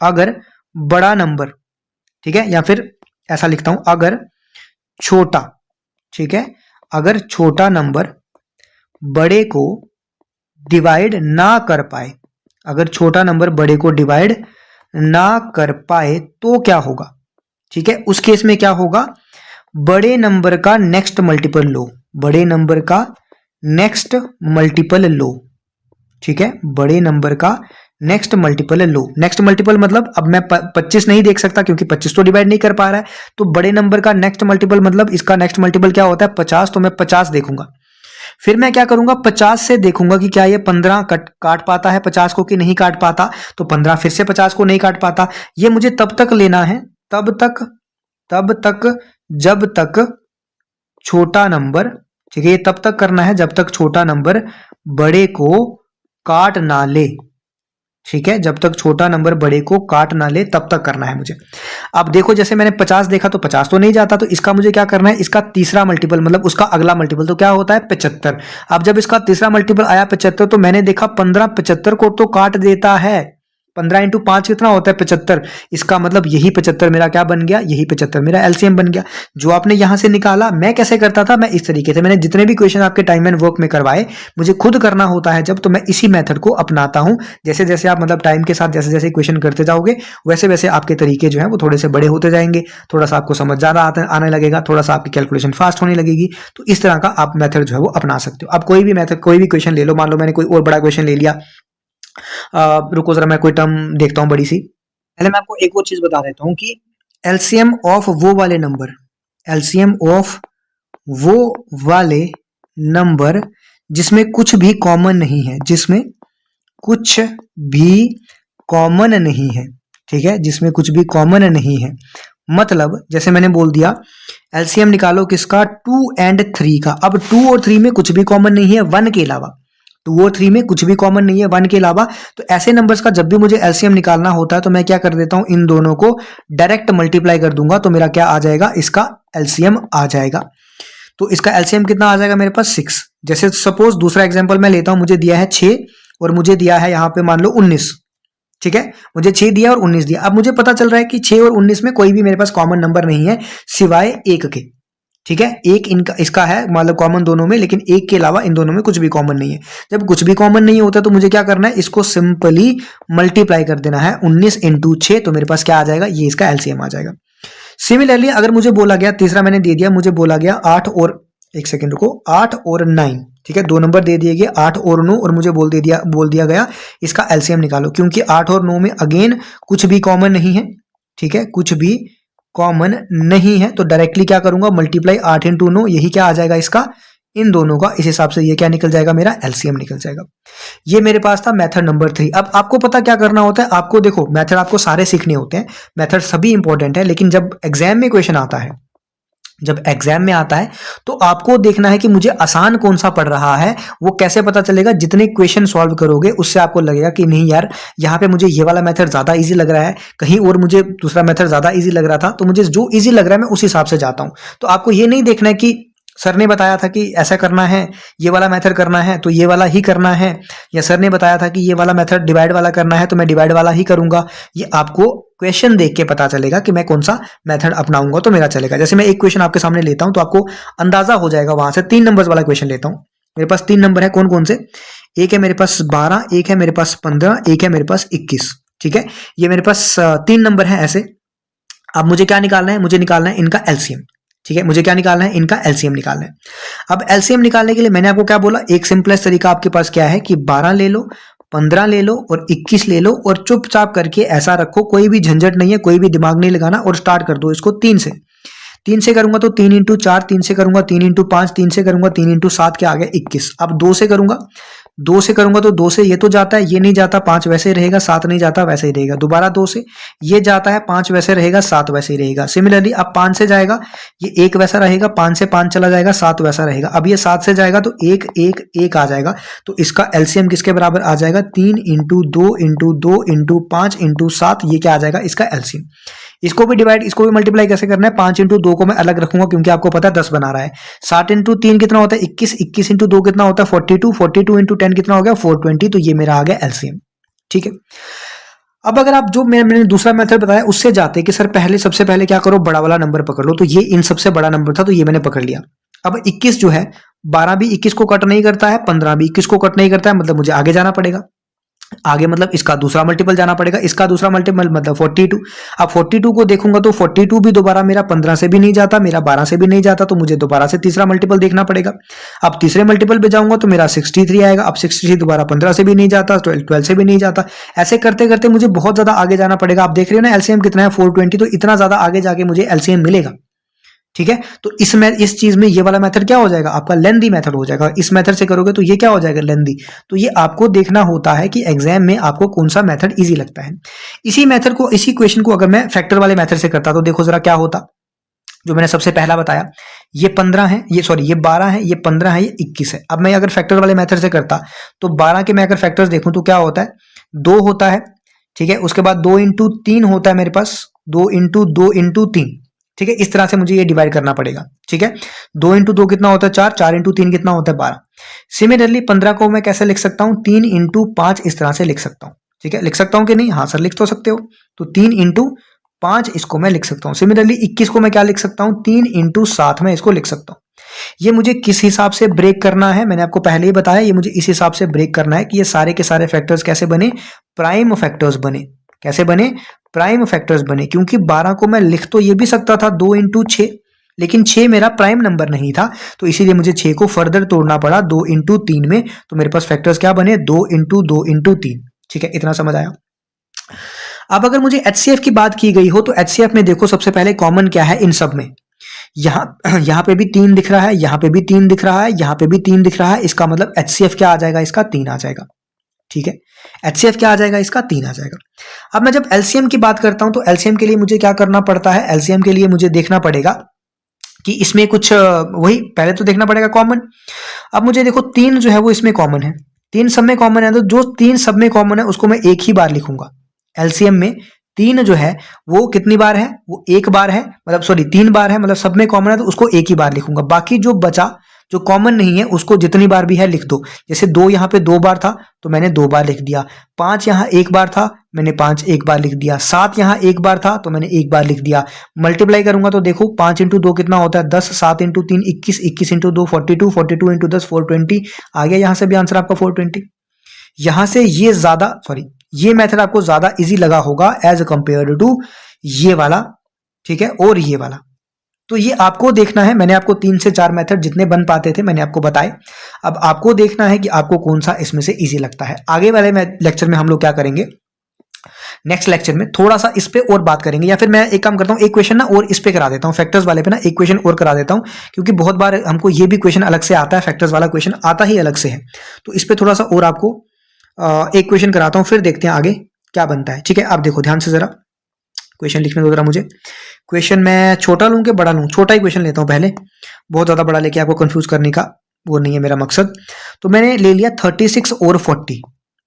अगर बड़ा नंबर, ठीक है, या फिर ऐसा लिखता हूं, अगर छोटा, ठीक है, अगर छोटा नंबर बड़े को डिवाइड ना कर पाए, अगर छोटा नंबर बड़े को डिवाइड ना कर पाए तो क्या होगा? ठीक है, उस केस में क्या होगा? बड़े नंबर का नेक्स्ट मल्टीपल लो, बड़े नंबर का नेक्स्ट मल्टीपल लो। ठीक है, बड़े नंबर का नेक्स्ट मल्टीपल लो। नेक्स्ट मल्टीपल मतलब अब मैं 25 नहीं देख सकता क्योंकि 25 तो डिवाइड नहीं कर पा रहा है। तो बड़े नंबर का नेक्स्ट मल्टीपल मतलब इसका नेक्स्ट मल्टीपल क्या होता है? 50। तो मैं 50 देखूंगा। फिर मैं क्या करूंगा? 50 से देखूंगा कि क्या ये 15 काट पाता है 50 को कि नहीं काट पाता। तो 15 फिर से 50 को नहीं काट पाता। ये मुझे तब तक लेना है, तब तक जब तक छोटा नंबर, ठीक है, ये तब तक करना है जब तक छोटा नंबर बड़े को काट ना ले। ठीक है, जब तक छोटा नंबर बड़े को काट ना ले तब तक करना है मुझे। अब देखो जैसे मैंने 50 देखा तो 50 तो नहीं जाता, तो इसका मुझे क्या करना है? इसका तीसरा मल्टीपल मतलब उसका अगला मल्टीपल तो क्या होता है? 75। अब जब इसका तीसरा मल्टीपल आया 75 तो मैंने देखा 15 75 को तो काट देता है। 15 इंटू 5 कितना होता है? 75। इसका मतलब यही 75 मेरा क्या बन गया? यही 75 मेरा एलसीएम बन गया। जो आपने यहां से निकाला, मैं कैसे करता था? मैं इस तरीके से, मैंने जितने भी क्वेश्चन आपके टाइम एंड वर्क में करवाए, मुझे खुद करना होता है जब, तो मैं इसी मेथड को अपनाता हूं। जैसे जैसे आप मतलब टाइम के साथ जैसे जैसे क्वेश्चन करते जाओगे वैसे वैसे आपके तरीके जो है वो थोड़े से बड़े होते जाएंगे, थोड़ा सा आपको समझ ज्यादा आने लगेगा, थोड़ा सा आपकी कैलकुलेशन फास्ट होने लगेगी। तो इस तरह का आप मेथड जो है वो अपना सकते हो। आप कोई भी मेथड, कोई भी क्वेश्चन ले लो, मान लो मैंने कोई और बड़ा क्वेश्चन ले लिया, रुको जरा मैं कोई टर्म देखता हूं बड़ी सी। पहले मैं आपको एक और चीज बता देता हूं कि एलसीएम ऑफ वो वाले नंबर, एलसीएम ऑफ वो वाले नंबर जिसमें कुछ भी कॉमन नहीं है, जिसमें कुछ भी कॉमन नहीं है, ठीक है, जिसमें कुछ भी कॉमन नहीं है। मतलब जैसे मैंने बोल दिया एलसीएम निकालो किसका? 2 और 3 का। अब 2 और 3 में कुछ भी कॉमन नहीं है 1 के अलावा, 2 और 3 में कुछ भी कॉमन नहीं है 1 के अलावा। तो ऐसे नंबर्स का जब भी मुझे एलसीएम निकालना होता है तो मैं क्या कर देता हूं? इन दोनों को डायरेक्ट मल्टीप्लाई कर दूंगा तो मेरा क्या आ जाएगा? इसका एलसीएम आ जाएगा। तो इसका एलसीएम कितना आ जाएगा मेरे पास? 6। जैसे सपोज दूसरा एग्जांपल मैं लेता हूं, मुझे दिया है 6 और मुझे दिया है यहाँ पे मान लो 19। ठीक है, मुझे 6 दिया और 19 दिया। अब मुझे पता चल रहा है कि 6 और 19 में कोई भी मेरे पास कॉमन नंबर नहीं है सिवाय 1 के। ठीक है, एक इनका इसका है मतलब कॉमन दोनों में, लेकिन एक के अलावा इन दोनों में कुछ भी कॉमन नहीं है। जब कुछ भी कॉमन नहीं होता तो मुझे क्या करना है? इसको सिंपली मल्टीप्लाई कर देना है 19 इंटू 6, तो मेरे पास क्या आ जाएगा? ये इसका एलसीएम आ जाएगा। सिमिलरली अगर मुझे बोला गया, तीसरा मैंने दे दिया, मुझे बोला गया 8 और, एक सेकंड रुको, 8 और 9, ठीक है, 2 नंबर दे दिए गए 8 और 9, और मुझे बोल दिया गया इसका एलसीएम निकालो। क्योंकि 8 और 9 में अगेन कुछ भी कॉमन नहीं है, ठीक है, कुछ भी कॉमन नहीं है, तो डायरेक्टली क्या करूंगा? मल्टीप्लाई 8 इंटू 9, यही क्या आ जाएगा इसका? इन दोनों का। इस हिसाब से ये क्या निकल जाएगा? मेरा एलसीएम निकल जाएगा। ये मेरे पास था मेथड नंबर 3। अब आपको पता क्या करना होता है? आपको देखो मेथड आपको सारे सीखने होते हैं, मेथड सभी इंपॉर्टेंट है, लेकिन जब एग्जाम में क्वेश्चन आता है, जब एग्जाम में आता है तो आपको देखना है कि मुझे आसान कौन सा पड़ रहा है। वो कैसे पता चलेगा? जितने क्वेश्चन सॉल्व करोगे उससे आपको लगेगा कि नहीं यार, यहाँ पे मुझे ये वाला मेथड ज्यादा इजी लग रहा है, कहीं और मुझे दूसरा मेथड ज्यादा इजी लग रहा था, तो मुझे जो इजी लग रहा है मैं उस हिसाब से जाता हूं। तो आपको ये नहीं देखना है कि सर ने बताया था कि ऐसा करना है, ये वाला मेथड करना है तो ये वाला ही करना है, या सर ने बताया था कि ये वाला मेथड डिवाइड वाला करना है तो मैं डिवाइड वाला ही करूंगा। ये आपको क्वेश्चन देख के पता चलेगा कि मैं कौन सा मेथड अपनाऊंगा तो मेरा चलेगा। जैसे मैं एक क्वेश्चन आपके सामने लेता हूं तो आपको अंदाजा हो जाएगा वहां से। 3 नंबर्स वाला क्वेश्चन लेता हूं, मेरे पास 3 नंबर है, कौन कौन से? एक है मेरे पास 12, एक है मेरे पास 15, एक है मेरे पास 21। ठीक है, ये मेरे पास 3 नंबर है ऐसे। अब मुझे क्या निकालना है, मुझे निकालना है इनका एलसीएम। ठीक है, मुझे क्या निकालना है, इनका एलसीएम निकालना है। अब एलसीएम निकालने के लिए मैंने आपको क्या बोला, एक सिंपलेस्ट तरीका आपके पास क्या है कि 12 ले लो, 15 ले लो और 21 ले लो और चुपचाप करके ऐसा रखो, कोई भी झंझट नहीं है, कोई भी दिमाग नहीं लगाना और स्टार्ट कर दो इसको 3 से। 3 से करूंगा तो 3 इंटू 4, 3 से करूंगा 3 इंटू 5, 3 से करूंगा 3 इंटू 7, क्या आ गया 21। अब 2 से करूंगा, 2 से करूंगा तो 2 से ये तो जाता है, ये नहीं जाता, 5 वैसे ही रहेगा, 7 नहीं जाता वैसे ही रहेगा। दोबारा 2 से ये जाता है, 5 वैसे रहेगा, 7 वैसे ही रहेगा। सिमिलरली अब 5 से जाएगा, ये 1 वैसा रहेगा, 5 से 5 चला जाएगा, 7 वैसा रहेगा। अब ये 7 से जाएगा तो 1 1 1 आ जाएगा। तो इसका एलसीएम किसके बराबर आ जाएगा, 3 इंटू 2 इंटू 2 इंटू 5 इंटू 7, ये क्या आ जाएगा इसका एलसीएम। इसको भी डिवाइड, इसको भी मल्टीप्लाई कैसे करना है, 5 इंटू 2 को मैं अलग रखूंगा क्योंकि आपको पता है 10 बना रहा है। 60 इंटू 3 कितना होता है 21, 21 इंटू 2 कितना होता है 42, 42 इंटू 10 कितना हो गया 420, तो ये मेरा आ गया एलसीएम। ठीक है, अब अगर आप जो मैंने दूसरा मेथड बताया उससे जाते कि सर पहले सबसे पहले क्या करो, बड़ा वाला नंबर पकड़ लो, तो ये इन सबसे बड़ा नंबर था तो ये मैंने पकड़ लिया। अब 21 जो है, 12 भी 21 को कट नहीं करता है, 15 भी 21 को कट नहीं करता है, मतलब मुझे आगे जाना पड़ेगा। आगे मतलब इसका दूसरा मल्टीपल जाना पड़ेगा, इसका दूसरा मल्टीपल मतलब 42। अब 42 को देखूंगा तो 42 भी दोबारा मेरा 15 से भी नहीं जाता, मेरा 12 से भी नहीं जाता, तो मुझे दोबारा से तीसरा मल्टीपल देखना पड़ेगा। अब तीसरे मल्टीपल पे जाऊंगा तो मेरा 63 आएगा। अब 63 दोबारा 15 से भी नहीं जाता, 12 से भी नहीं जाता। ऐसे करते करते मुझे बहुत ज्यादा आगे जाना पड़ेगा। आप देख रहे हो ना एलसीएम कितना है 420, तो इतना ज्यादा आगे जाके मुझे एलसीएम मिलेगा। ठीक है, तो इस चीज में ये वाला मेथड क्या हो जाएगा, आपका लेंदी मेथड हो जाएगा। इस मेथड से करोगे तो ये क्या हो जाएगा, लेंदी। तो ये आपको देखना होता है कि एग्जाम में आपको कौन सा मेथड इजी लगता है। इसी मेथड को, इसी क्वेश्चन को अगर मैं फैक्टर वाले मेथड से करता तो देखो जरा क्या होता। जो मैंने सबसे पहला बताया, ये 15 है, ये 12 है, ये 15 है, ये 21 है। अब मैं अगर फैक्टर वाले मेथड से करता तो 12 के मैं अगर फैक्टर्स देखूं तो क्या होता है, 2 होता है। ठीक है, उसके बाद 2 इंटू 3 होता है मेरे पास, 2 इंटू 2 इंटू 3। ठीक है, इस तरह से मुझे ये डिवाइड करना पड़ेगा। ठीक है, 2 इंटू 2 कितना होता है 4, 4 इंटू 3 कितना होता है 12। सिमिलरली 15 को मैं कैसे लिख सकता हूं, 3 इंटू 5 इस तरह से लिख सकता हूं। ठीक है, लिख सकता हूं कि नहीं, हाँ सर लिख तो सकते हो। तो 3 इंटू 5 इसको मैं लिख सकता हूं। सिमिलरली 21 को मैं क्या लिख सकता हूं, 3 इंटू 7 में इसको लिख सकता हूं। ये मुझे किस हिसाब से ब्रेक करना है, मैंने आपको पहले ही बताया, ये मुझे इस हिसाब से ब्रेक करना है कि ये सारे के सारे फैक्टर्स कैसे बने, प्राइम फैक्टर्स बने। कैसे बने, प्राइम फैक्टर्स बने। क्योंकि 12 को मैं लिख तो ये भी सकता था 2 इंटू 6, लेकिन 6 मेरा प्राइम नंबर नहीं था, तो इसीलिए मुझे 6 को फर्दर तोड़ना पड़ा 2 इंटू 3 में। तो मेरे पास फैक्टर्स क्या बने, 2 इंटू 2 इंटू 3। ठीक है, इतना समझ आया। अब अगर मुझे एचसीएफ की बात की गई हो तो एचसीएफ में देखो सबसे पहले कॉमन क्या है इन सब में, यहाँ पे भी 3 दिख रहा है, यहाँ पे भी 3 दिख रहा है, यहाँ पे भी 3 दिख रहा है। इसका मतलब एचसीएफ क्या आ जाएगा, इसका 3 आ जाएगा। ठीक है, एचसीएफ क्या आ जाएगा, इसका 3 आ जाएगा। अब मैं जब एलसीएम की बात करता हूं तो एलसीएम के लिए मुझे क्या करना पड़ता है, एलसीएम के लिए मुझे देखना पड़ेगा कि इसमें कुछ वही पहले तो देखना पड़ेगा कॉमन। अब मुझे देखो 3 जो है वो इसमें कॉमन है, 3 सब में कॉमन है, तो जो 3 सब में कॉमन है उसको मैं एक ही बार लिखूंगा। एलसीएम में 3 जो है वो कितनी बार है, वो एक बार है, मतलब सॉरी 3 बार है, मतलब सब में कॉमन है तो उसको एक ही बार लिखूंगा। बाकी जो बचा जो कॉमन नहीं है उसको जितनी बार भी है लिख दो। जैसे 2 यहाँ पे 2 बार था तो मैंने 2 बार लिख दिया, 5 यहाँ 1 बार था मैंने 5 एक बार लिख दिया, 7 यहाँ 1 बार था तो मैंने 1 बार लिख दिया। मल्टीप्लाई करूंगा तो देखो 5 इंटू 2 कितना होता है 10, 7 इंटू 3 21, 21 इंटू 2 42, 42 इंटू 10 420 आ गया। यहाँ से भी आंसर आपका 420। यहाँ से ये ज्यादा ये मेथड आपको ज्यादा इजी लगा होगा एज कंपेयर टू ये वाला। ठीक है, और ये वाला तो ये आपको देखना है। मैंने आपको 3 से 4 मेथड जितने बन पाते थे मैंने आपको बताए। अब आपको देखना है कि आपको कौन सा इसमें से इजी लगता है। आगे वाले लेक्चर में हम लोग क्या करेंगे, नेक्स्ट लेक्चर में थोड़ा सा इस पे और बात करेंगे, या फिर मैं एक काम करता हूँ एक क्वेश्चन ना और इस पे करा देता हूँ, फैक्टर्स वाले पे ना एक क्वेश्चन और करा देता हूँ, क्योंकि बहुत बार हमको ये भी क्वेश्चन अलग से आता है, फैक्टर्स वाला क्वेश्चन आता ही अलग से है। तो इस पे थोड़ा सा और आपको एक क्वेश्चन कराता हूँ, फिर देखते हैं आगे क्या बनता है। ठीक है, आप देखो ध्यान से जरा, क्वेश्चन लिखने दो जरा मुझे। क्वेश्चन मैं छोटा लूं कि बड़ा लूं, छोटा ही क्वेश्चन लेता हूं पहले, बहुत ज्यादा बड़ा लेके आपको कंफ्यूज करने का वो नहीं है मेरा मकसद। तो मैंने ले लिया 36 और 40,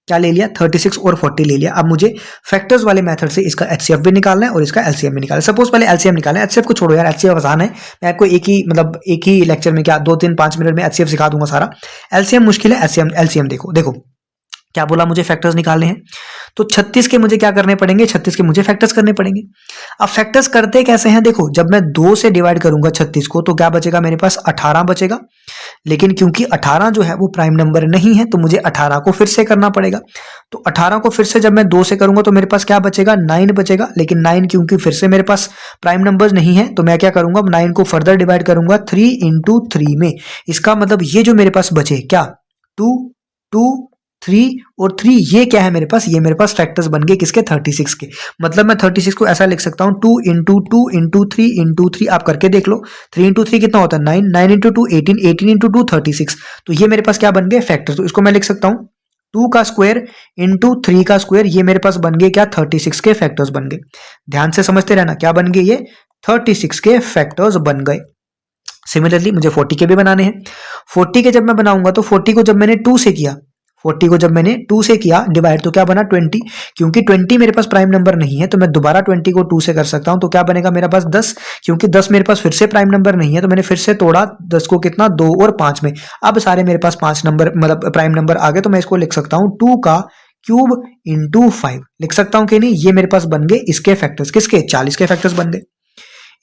क्या ले लिया 36 और 40 ले लिया। अब मुझे फैक्टर्स वाले मेथड से इसका एचसीएफ भी निकालना है और इसका एलसीएम भी निकालना है। सपोज पहले एलसीएम निकालना है, एचसीएफ को छोड़ो यार, एचसीएफ आसान है, मैं आपको एक ही लेक्चर में क्या 2-3-5 मिनट में एचसीएफ सिखा दूंगा सारा। एलसीएम मुश्किल है, एलसीएम देखो क्या बोला, मुझे फैक्टर्स निकालने हैं, तो 36 के मुझे क्या करने पड़ेंगे, 36 के मुझे फैक्टर्स करने पड़ेंगे। अब फैक्टर्स करते कैसे हैं, देखो जब मैं 2 से डिवाइड करूंगा 36 को तो क्या बचेगा मेरे पास, 18 बचेगा। लेकिन क्योंकि 18 जो है वो प्राइम नंबर नहीं है तो मुझे 18 को फिर से करना पड़ेगा। तो 18 को फिर से जब मैं 2 से करूंगा तो मेरे पास क्या बचेगा, 9 बचेगा। लेकिन 9 क्योंकि फिर से मेरे पास प्राइम नंबर नहीं है तो मैं क्या करूंगा, अब 9 को फर्दर डिवाइड करूंगा 3 इंटू 3 में। इसका मतलब ये जो मेरे पास बचे क्या, 2 2 3 और 3, ये क्या है मेरे पास, ये मेरे पास फैक्टर्स बन गए किसके, 36 के। मतलब मैं 36 को ऐसा लिख सकता हूं 2 इंटू 2 इंटू 3 इंटू 3, आप करके देख लो। 3 इंटू 3 कितना होता है, 9, 9 इंटू 2 18, 18 इंटू 2 36। तो ये मेरे पास क्या बन गए, फैक्टर्स। तो इसको मैं लिख सकता हूं 2 का स्क्वायर इंटू 3 का स्क्वायर, ये मेरे पास बन गए क्या, 36 के फैक्टर्स बन गए। ध्यान से समझते रहना, क्या बन गए, ये 36 के फैक्टर्स बन गए। सिमिलरली मुझे 40 के भी बनाने हैं। 40 के जब मैं बनाऊंगा तो 40 को जब मैंने 2 से किया, 40 को जब मैंने 2 से किया डिवाइड तो क्या बना, 20। क्योंकि 20 मेरे पास प्राइम नंबर नहीं है तो मैं दोबारा 20 को 2 से कर सकता हूं, तो क्या बनेगा मेरे पास 10। क्योंकि 10 मेरे पास फिर से प्राइम नंबर नहीं है तो मैंने फिर से तोड़ा 10 को, कितना, 2 और 5 में। अब सारे मेरे पास 5 नंबर मतलब प्राइम नंबर आ गए, तो मैं इसको लिख सकता हूं 2 का क्यूब इंटू 5 लिख सकता हूं कि नहीं। ये मेरे पास बन गए इसके फैक्टर्स, किसके, 40 के फैक्टर्स बन गए।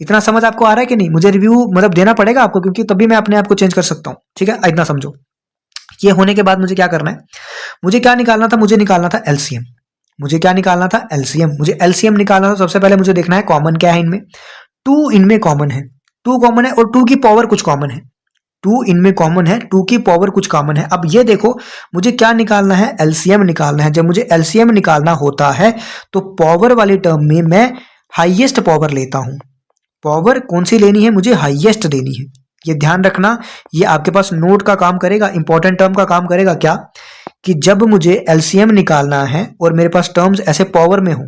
इतना समझ आपको आ रहा है कि नहीं, मुझे रिव्यू मतलब देना पड़ेगा आपको, क्योंकि तभी मैं अपने आप को चेंज कर सकता हूं, ठीक है। इतना समझो। ये होने के बाद मुझे क्या करना है, मुझे क्या निकालना था, मुझे निकालना था एलसीएम। मुझे क्या निकालना था, एलसीएम। मुझे एलसीएम निकालना था। सबसे पहले मुझे देखना है कॉमन क्या है इनमें। 2 इनमें कॉमन है, 2 कॉमन है और 2 की पावर कुछ कॉमन है। 2 इनमें कॉमन है, 2 की पावर कुछ कॉमन है। अब ये देखो मुझे क्या निकालना है, एलसीएम निकालना है। जब मुझे एलसीएम निकालना होता है तो पावर वाली टर्म में मैं हाईएस्ट पावर लेता हूं। पावर कौन सी लेनी है, मुझे हाईएस्ट लेनी है। ये ध्यान रखना, ये आपके पास नोट का काम करेगा, इंपॉर्टेंट टर्म का काम करेगा। क्या कि जब मुझे एलसीएम निकालना है और मेरे पास टर्म्स ऐसे पावर में हो,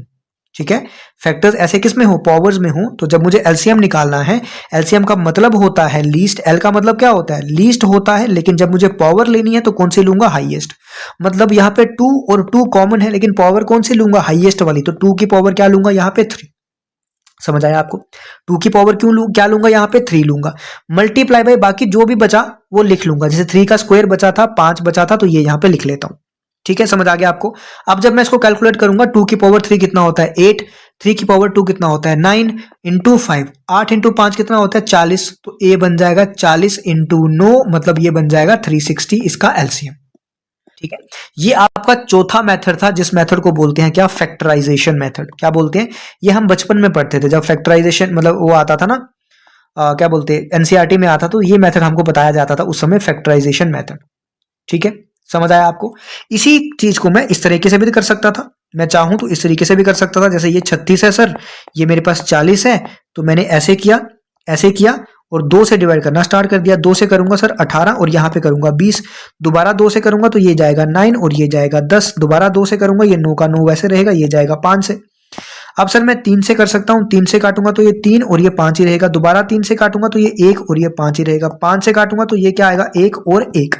ठीक है, फैक्टर्स ऐसे किस में हो, पावर्स में हो, तो जब मुझे एलसीएम निकालना है, एलसीएम का मतलब होता है लीस्ट, एल का मतलब क्या होता है, लीस्ट होता है। लेकिन जब मुझे पावर लेनी है तो कौन सी लूंगा, हाईएस्ट। मतलब यहाँ पे 2 और 2 कॉमन है लेकिन पावर कौन सी लूंगा, हाईएस्ट वाली। तो 2 की पावर क्या लूंगा, यहाँ पे 3। समझ आया आपको। 2 की पावर क्या लूंगा, यहाँ पे 3 लूंगा। मल्टीप्लाई बाय बाकी जो भी बचा वो लिख लूंगा। जैसे 3 का स्क्वायर बचा था, 5 बचा था, तो ये यहाँ पे लिख लेता हूं। ठीक है, समझ आ गया आपको। अब जब मैं इसको कैलकुलेट करूंगा 2 की पावर 3 कितना होता है, 8। 3 की पावर 2 कितना होता है, 9 इंटू 5, 8 इंटू 5 कितना होता है, 40। तो ए बन जाएगा 40 इंटू 9, मतलब ये बन जाएगा 360 इसका एलसीएम। ठीक है, ये आपका चौथा मेथड था जिस मेथड को बोलते हैं क्या, फैक्टराइजेशन मेथड। क्या बोलते हैं, ये हम बचपन में पढ़ते थे जब फैक्टराइजेशन मतलब वो आता था ना, क्या बोलते हैं, एनसीईआरटी में आता, तो ये मेथड हमको बताया जाता था उस समय, फैक्टराइजेशन मेथड। ठीक है, समझ आया आपको। इसी चीज को मैं इस तरीके से भी कर सकता था, मैं चाहूं तो इस तरीके से भी कर सकता था। जैसे ये 36 है सर, ये मेरे पास 40 है, तो मैंने ऐसे किया और 2 से डिवाइड करना स्टार्ट कर दिया। 2 से करूंगा सर 18 और यहाँ पे करूंगा 20। दोबारा 2 से करूंगा तो ये जाएगा 9 और ये जाएगा 10। दोबारा 2 से करूंगा, ये 9 का 9 वैसे रहेगा, ये जाएगा 5 से। अब सर मैं 3 से कर सकता हूँ, 3 से काटूंगा तो ये 3 और ये 5 ही रहेगा। दोबारा 3 से काटूंगा तो ये 1 और ये 5 ही रहेगा। 5 से काटूंगा तो ये क्या आएगा, 1 और 1।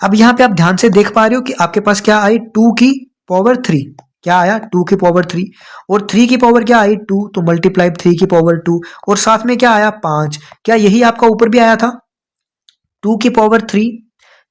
अब यहाँ पे आप ध्यान से देख पा रहे हो कि आपके पास क्या आई, 2 की पावर 3। क्या आया, 2 की पावर 3 और 3 की पावर क्या आई, 2, तो मल्टीप्लाई 3 की पावर 2 और साथ में क्या आया, 5। क्या यही आपका ऊपर भी आया था, 2 की पावर 3,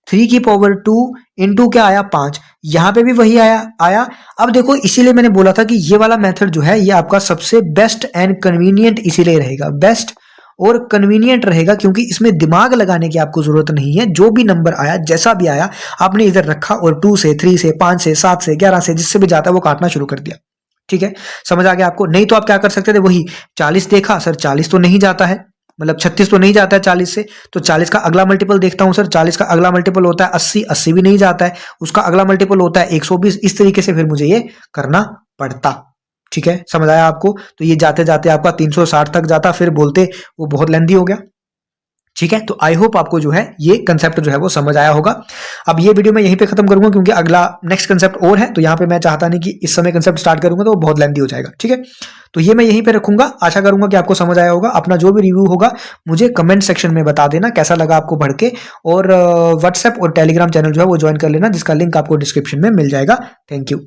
3 की पावर 2 इंटू क्या आया, 5। यहां पे भी वही आया। अब देखो, इसीलिए मैंने बोला था कि ये वाला मेथड जो है ये आपका सबसे बेस्ट एंड कन्वीनियंट इसीलिए रहेगा, बेस्ट और कन्वीनियंट रहेगा, क्योंकि इसमें दिमाग लगाने की आपको जरूरत नहीं है। जो भी नंबर आया, जैसा भी आया, आपने इधर रखा और 2 से, 3 से, 5 से, 7 से, 11 से, जिससे भी जाता है वो काटना शुरू कर दिया। ठीक है, समझ आ गया आपको। नहीं तो आप क्या कर सकते थे, वही 40 देखा सर, 40 तो नहीं जाता है, मतलब 36 तो नहीं जाता है 40 से, तो 40 का अगला मल्टीपल देखता हूं सर, 40 का अगला मल्टीपल होता है 80, 80 भी नहीं जाता है, उसका अगला मल्टीपल होता है 120। इस तरीके से फिर मुझे ये करना पड़ता। ठीक है, समझ आया आपको। तो ये जाते जाते आपका 360 तक जाता, फिर बोलते वो बहुत लेंथी हो गया। ठीक है, तो आई होप आपको जो है ये कंसेप्ट जो है वो समझ आया होगा। अब ये वीडियो मैं यहीं पे खत्म करूंगा, क्योंकि अगला नेक्स्ट कंसेप्ट और है, तो यहाँ पे मैं चाहता नहीं कि इस समय कंसेप्ट स्टार्ट करूंगा तो वो बहुत लेंथी हो जाएगा। ठीक है, तो ये मैं यहीं पे रखूंगा। आशा करूंगा कि आपको समझ आया होगा। अपना जो भी रिव्यू होगा मुझे कमेंट सेक्शन में बता देना कैसा लगा आपको पढ़ के, और व्हाट्सएप और टेलीग्राम चैनल जो है वो ज्वाइन कर लेना, जिसका लिंक आपको डिस्क्रिप्शन में मिल जाएगा। Thank you.